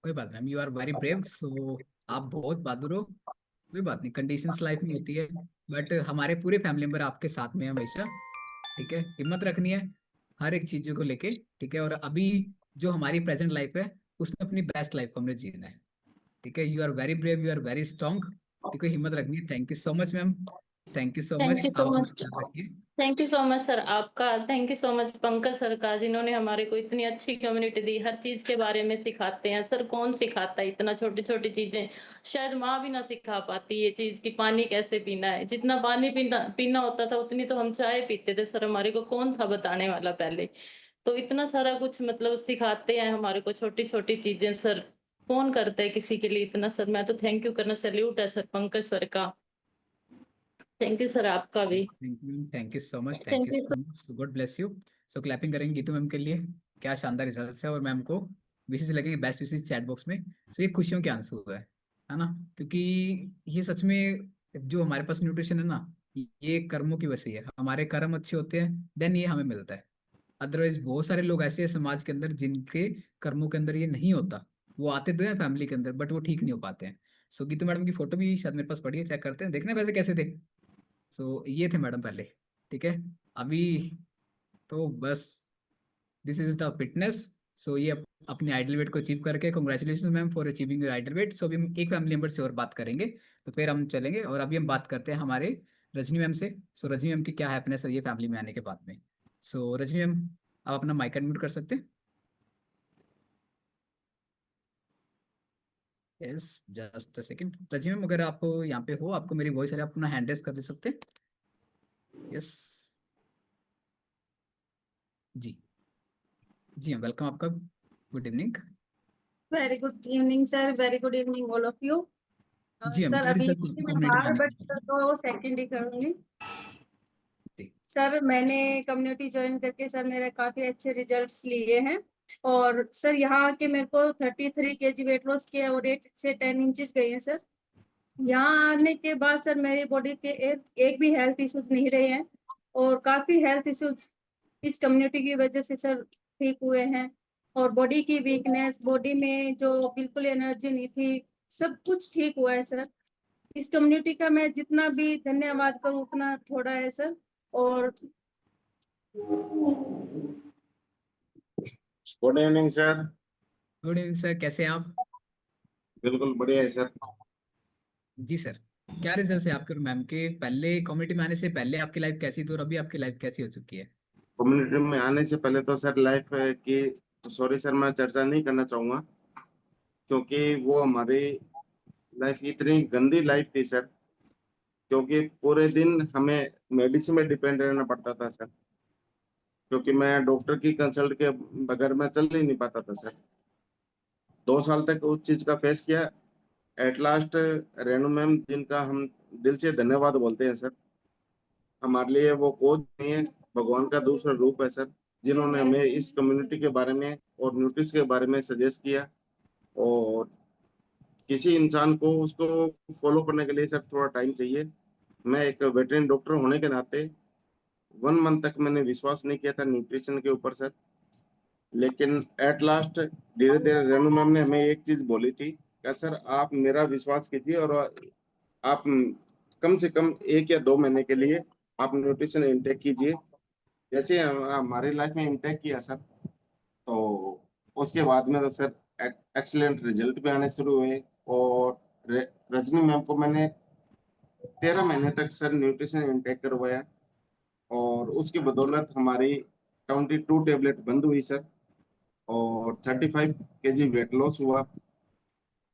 कोई बात नहीं, यू आर वेरी ब्रेव, सो आप बहुत बहादुर हो। कोई बात नहीं, कंडीशंस लाइफ में होती है, बट हमारे पूरे फैमिली मेंबर आपके साथ में हैं हमेशा। ठीक है, हिम्मत रखनी है हर एक चीजों को लेके। ठीक है, और अभी जो हमारी प्रेजेंट लाइफ है उसमें अपनी बेस्ट लाइफ को हमने जीना है। ठीक है, you are very brave, you are very strong. ठीक है, हिम्मत रखनी है। Thank you so much ma'am, thank you so thank much, you आप सो अपना मच। ख्याल रखिए। Thank you so much sir आपका। Thank you so much Pankaj sir का, जिन्होंने हमारे को इतनी अच्छी कम्युनिटी दी, हर चीज के बारे में सिखाते हैं। सर कौन सिखाता है इतना, छोटी छोटी चीजें शायद माँ भी ना सिखा पाती, ये चीज कि पानी कैसे पीना है। जितना पानी पीना पीना होता था उतनी तो हम चाय पीते थे सर, हमारे को कौन था बताने वाला पहले। तो इतना सारा कुछ मतलब सिखाते हैं हमारे को, छोटी छोटी चीजें सर। कौन करता है किसी के लिए इतना सर, मैं तो थैंक यू करना, सैल्यूट है सर पंकज सर का। थैंक यू सर आपका भी। Thank you so much, thank thank you you. So much, God bless you. So clapping करेंगे गीतू मैम के लिए। क्या शानदार रिजल्ट है, और मैम को विशेष लगेगी बेस्ट विशेष चैट बॉक्स में। सो ये खुशियों के आंसू है ना, क्योंकि ये सच में जो हमारे पास न्यूट्रिशन है ना, ये कर्मों की वजह से है। हमारे कर्म अच्छे होते हैं देन ये हमें मिलता है। अदरवाइज बहुत सारे लोग ऐसे हैं समाज के अंदर जिनके कर्मों के अंदर ये नहीं होता। वो आते तो हैं फैमिली के अंदर, बट वो ठीक नहीं हो पाते हैं। सो गीतू मैडम की फोटो भी शायद मेरे पास पड़ी है, चेक करते हैं, देखने वैसे कैसे थे। सो ये थे मैडम पहले। ठीक है, अभी तो बस this is the fitness. So ये अपने आइडल वेट को अचीव करके congratulation ma'am for achieving your ideal weight. So अभी हम एक फैमिली मेंबर से और बात करेंगे, तो फिर हम चलेंगे। और अभी हम बात करते हैं हमारे रजनी मैम से। सो रजनी मैम की क्या हैप्पीनेस है ये फैमिली में आने के बाद में। सो रजनी मैम, आप अपना माइक अनम्यूट कर सकते हैं। Yes, just a second. Rajni ma'am, अगर आप यहाँ पे हो, आपको मेरी वॉइस आ रही है, आप अपना हैंड रेस कर दे सकते हैं। यस, जी, जी हाँ, वेलकम आपका। Good evening. Very good evening sir, very good evening all of you. जी हम सर क्या अभी रिसर्च मैं कम्युनिटी में बाहर आने बट के बाद। तो सेकंड ही करूंगी। जी सर मैंने कम्युनिटी ज्वाइन करके सर मेरे काफी अच्छे रिजल्ट्स लिए हैं। और सर यहाँ आके मेरे को 33 kg वेट लॉस किया और 8 से 10 इंचेस गए हैं सर। यहाँ आने के बाद सर मेरी बॉडी के एक भी हेल्थ इश्यूज नहीं रहे हैं और काफी हेल्थ इश्यूज इस कम्युनिटी की वजह से सर ठीक हुए हैं। और बॉडी की वीकनेस, बॉडी में जो बिल्कुल एनर्जी नहीं थी, सब कुछ ठीक हुआ है सर। इस कम्युनिटी का मैं जितना भी धन्यवाद करूँ उतना थोड़ा है सर। और good evening sir. Good evening sir, कैसे हैं आप? बिल्कुल बढ़िया है सर। जी सर, क्या रिजल्ट है आपके और मैम के? पहले कम्युनिटी में आने से पहले आपकी लाइफ कैसी थी और अभी आपकी लाइफ कैसी हो चुकी है? कम्युनिटी में आने से पहले तो सर लाइफ की, सॉरी सर मैं चर्चा नहीं करना चाहूंगा, क्योंकि वो हमारी लाइफ इतनी गंदी लाइफ थी सर। क्योंकि पूरे दिन हमें मेडिसिन में डिपेंड रहना पड़ता था सर, क्योंकि मैं डॉक्टर की कंसल्ट के बगैर मैं चल ही नहीं पाता था सर। 2 साल तक उस चीज का फेस किया। एट लास्ट रेणु मैम, जिनका हम दिल से धन्यवाद बोलते हैं सर, हमारे लिए वो कोच नहीं है, भगवान का दूसरा रूप है सर, जिन्होंने हमें इस कम्युनिटी के बारे में और न्यूट्रिश के बारे में सजेस्ट किया। और किसी इंसान को उसको फॉलो करने के लिए सर थोड़ा टाइम चाहिए। मैं एक वेटरनरी डॉक्टर होने के नाते 1 मंथ तक मैंने विश्वास नहीं किया था न्यूट्रिशन के ऊपर सर। लेकिन एट लास्ट धीरे धीरे रेणु मैम ने हमें एक चीज बोली थी कि सर आप मेरा विश्वास कीजिए और आप कम से कम 1 या 2 महीने के लिए आप न्यूट्रिशन इंटेक कीजिए। जैसे हमारी लाइफ में इंटेक किया सर, तो उसके बाद में तो सर एक्सीलेंट रिजल्ट भी आने शुरू हुए। और रजनी मैम को मैंने 13 महीने तक सर न्यूट्रिशन इंटेक करवाया और उसकी बदौलत हमारी 22 टेबलेट बंद हुई सर और 35 kg वेट लॉस हुआ।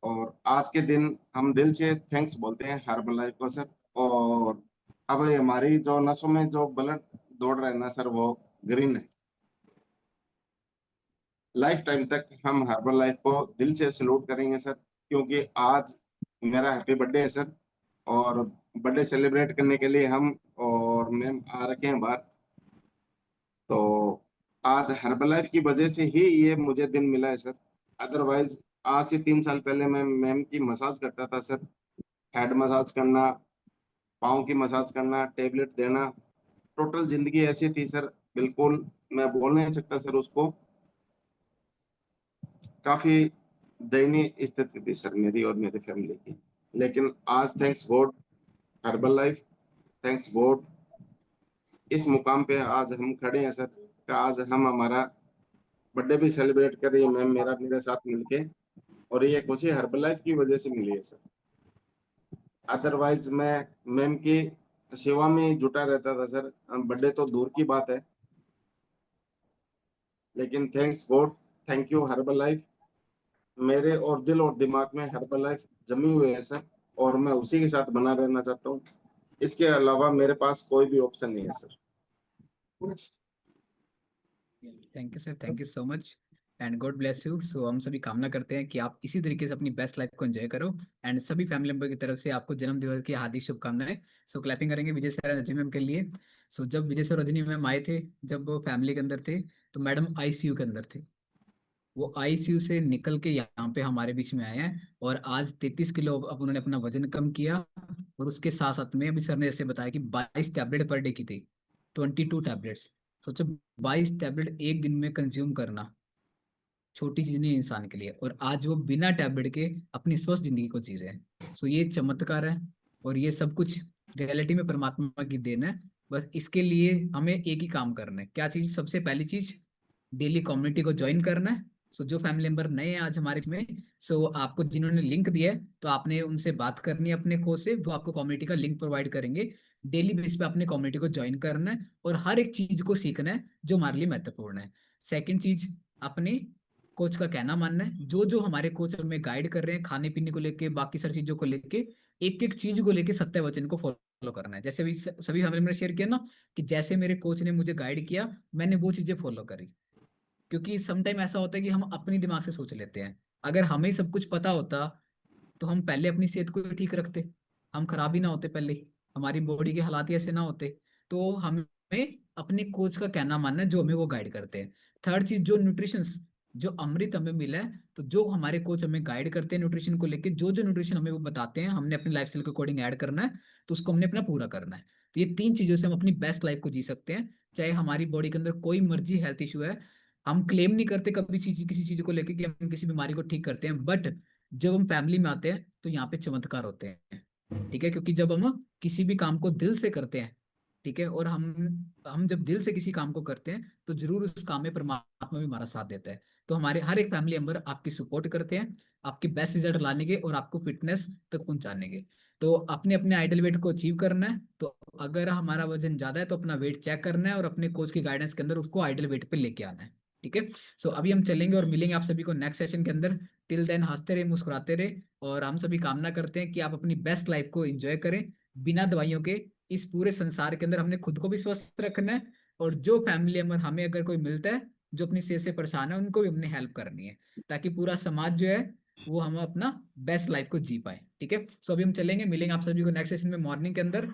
और आज के दिन हम दिल से थैंक्स बोलते हैं हर्बल लाइफ को सर। और अब हमारी जो नसों में जो ब्लड दौड़ रहा है ना सर, वो ग्रीन है। लाइफ टाइम तक हम हर्बल लाइफ को दिल से सैल्यूट करेंगे सर, क्योंकि आज मेरा हैप्पी बर्थडे है सर। और बर्थडे सेलिब्रेट करने के लिए हम और मैम आ रखे हैं बाहर। तो आज हर्बल लाइफ की वजह से ही ये मुझे दिन मिला है सर। अदरवाइज आज से 3 साल पहले मैं मैम की मसाज करता था सर। हेड मसाज करना, पाँव की मसाज करना, टेबलेट देना, टोटल जिंदगी ऐसी थी सर। बिल्कुल मैं बोल नहीं सकता सर उसको। काफी दयनीय स्थिति थी सर मेरी और मेरी फैमिली की। लेकिन आज thanks God herbal life, thanks God इस मुकाम पे आज हम खड़े हैं सर। कि आज हम हमारा बर्थडे भी सेलिब्रेट कर रही है मैम मेरा मेरे साथ मिलके। और ये खुशी हर्बल लाइफ की वजह से मिली है सर। अदरवाइज मैं मैम की सेवा में ही जुटा रहता था सर, बर्थडे तो दूर की बात है। लेकिन thanks God, thank you herbal life. मेरे और दिल और दिमाग में हर्बल लाइफ जमी हुई है सर, और मैं उसी के साथ बना रहना चाहता हूँ। इसके अलावा मेरे पास कोई भी ऑप्शन नहीं है sir. Thank you sir, thank you so much and God bless you. So हम सभी कामना करते हैं कि आप इसी तरीके से अपनी बेस्ट लाइफ को एंजॉय करो। एंड सभी फैमिली मेंबर की तरफ से आपको जन्मदिवस की हार्दिक शुभकामनाएं। सो क्लैपिंग करेंगे विजय सर और रजनी मैम के लिए। सो जब विजय सर और रजनी मैम आए थे, जब वो फैमिली के अंदर थे, तो मैडम आईसीयू के अंदर थे। वो आईसीयू से निकल के यहाँ पे हमारे बीच में आए हैं और आज 33 किलो अब उन्होंने अपना वजन कम किया। और उसके साथ साथ में अभी सर ने ऐसे बताया कि 22 टैबलेट पर डे की थी, 22 टैबलेट्स। सोचो, 22 टैबलेट एक दिन में कंज्यूम करना छोटी चीज नहीं है इंसान के लिए, और आज वो बिना टैबलेट के अपनी स्वस्थ जिंदगी को जी रहे हैं। सो ये चमत्कार है और ये सब कुछ रियलिटी में परमात्मा की देन है। बस इसके लिए हमें एक ही काम करना है। क्या चीज? सबसे पहली चीज, डेली कम्युनिटी को ज्वाइन करना है। सो जो फैमिली मेंबर नए हैं आज हमारे में, सो आपको जिन्होंने लिंक दिया है तो आपने उनसे बात करनी है अपने कोच से, वो आपको कम्युनिटी का लिंक प्रोवाइड करेंगे। डेली बेस पे अपने कम्युनिटी को ज्वाइन करना है और हर एक चीज को सीखना है जो हमारे लिए महत्वपूर्ण है। सेकंड चीज, अपने कोच का कहना मानना है। जो जो हमारे कोच हमें गाइड कर रहे हैं खाने पीने को लेके, बाकी सारी चीजों को लेके, एक एक चीज को लेके सत्य वचन को फॉलो करना है। जैसे भी सभी हमने शेयर किया ना, कि जैसे मेरे कोच ने मुझे गाइड किया, मैंने वो चीजें फॉलो करी। क्योंकि समटाइम ऐसा होता है कि हम अपनी दिमाग से सोच लेते हैं। अगर हमें सब कुछ पता होता तो हम पहले अपनी सेहत को ही ठीक रखते, हम खराब ही ना होते पहले ही, हमारी बॉडी के हालात ही ऐसे ना होते। तो हमें अपने कोच का कहना मानना है, जो हमें वो गाइड करते हैं। थर्ड चीज, जो न्यूट्रिशन, जो अमृत हमें मिला है, तो जो हमारे कोच हमें गाइड करते हैं न्यूट्रिशन को लेके, जो जो न्यूट्रिशन हमें वो बताते हैं, हमने अपने लाइफ स्टाइल के अकॉर्डिंग ऐड करना है, तो उसको हमने अपना पूरा करना है। तो ये 3 चीजों से हम अपनी बेस्ट लाइफ को जी सकते हैं। चाहे हमारी बॉडी के अंदर कोई मर्जी हेल्थ इशू है, हम क्लेम नहीं करते कभी चीज किसी चीज को लेके कि हम किसी बीमारी को ठीक करते हैं, बट जब हम फैमिली में आते हैं तो यहाँ पे चमत्कार होते हैं। ठीक है, क्योंकि जब हम किसी भी काम को दिल से करते हैं, ठीक है, और हम जब दिल से किसी काम को करते हैं, तो जरूर उस काम में परमात्मा भी हमारा साथ देता है। तो हमारे हर एक फैमिली मेंबर आपकी सपोर्ट करते हैं, आपके बेस्ट रिजल्ट लाने के और आपको फिटनेस तक पहुंचाने के। तो अपने अपने आइडल वेट को अचीव करना है। तो अगर हमारा वजन ज्यादा है तो अपना वेट चेक करना है और अपने कोच की गाइडेंस के अंदर उसको आइडल वेट पे लेके आना है। ठीक है, सो अभी हम चलेंगे और मिलेंगे आप सभी को नेक्स्ट सेशन के अंदर। टिल देन हंसते रहे, मुस्कुराते रहे, और हम सभी कामना करते हैं कि आप अपनी बेस्ट लाइफ को एंजॉय करें बिना दवाइयों के। इस पूरे संसार के अंदर हमने खुद को भी स्वस्थ रखना है, और जो फैमिली मेंबर हमें अगर कोई मिलता है जो अपनी सेहत से परेशान है, उनको भी हमने हेल्प करनी है, ताकि पूरा समाज जो है वो हम अपना बेस्ट लाइफ को जी पाए। ठीक है, सो अभी हम चलेंगे, मिलेंगे आप सभी को नेक्स्ट सेशन में मॉर्निंग के अंदर।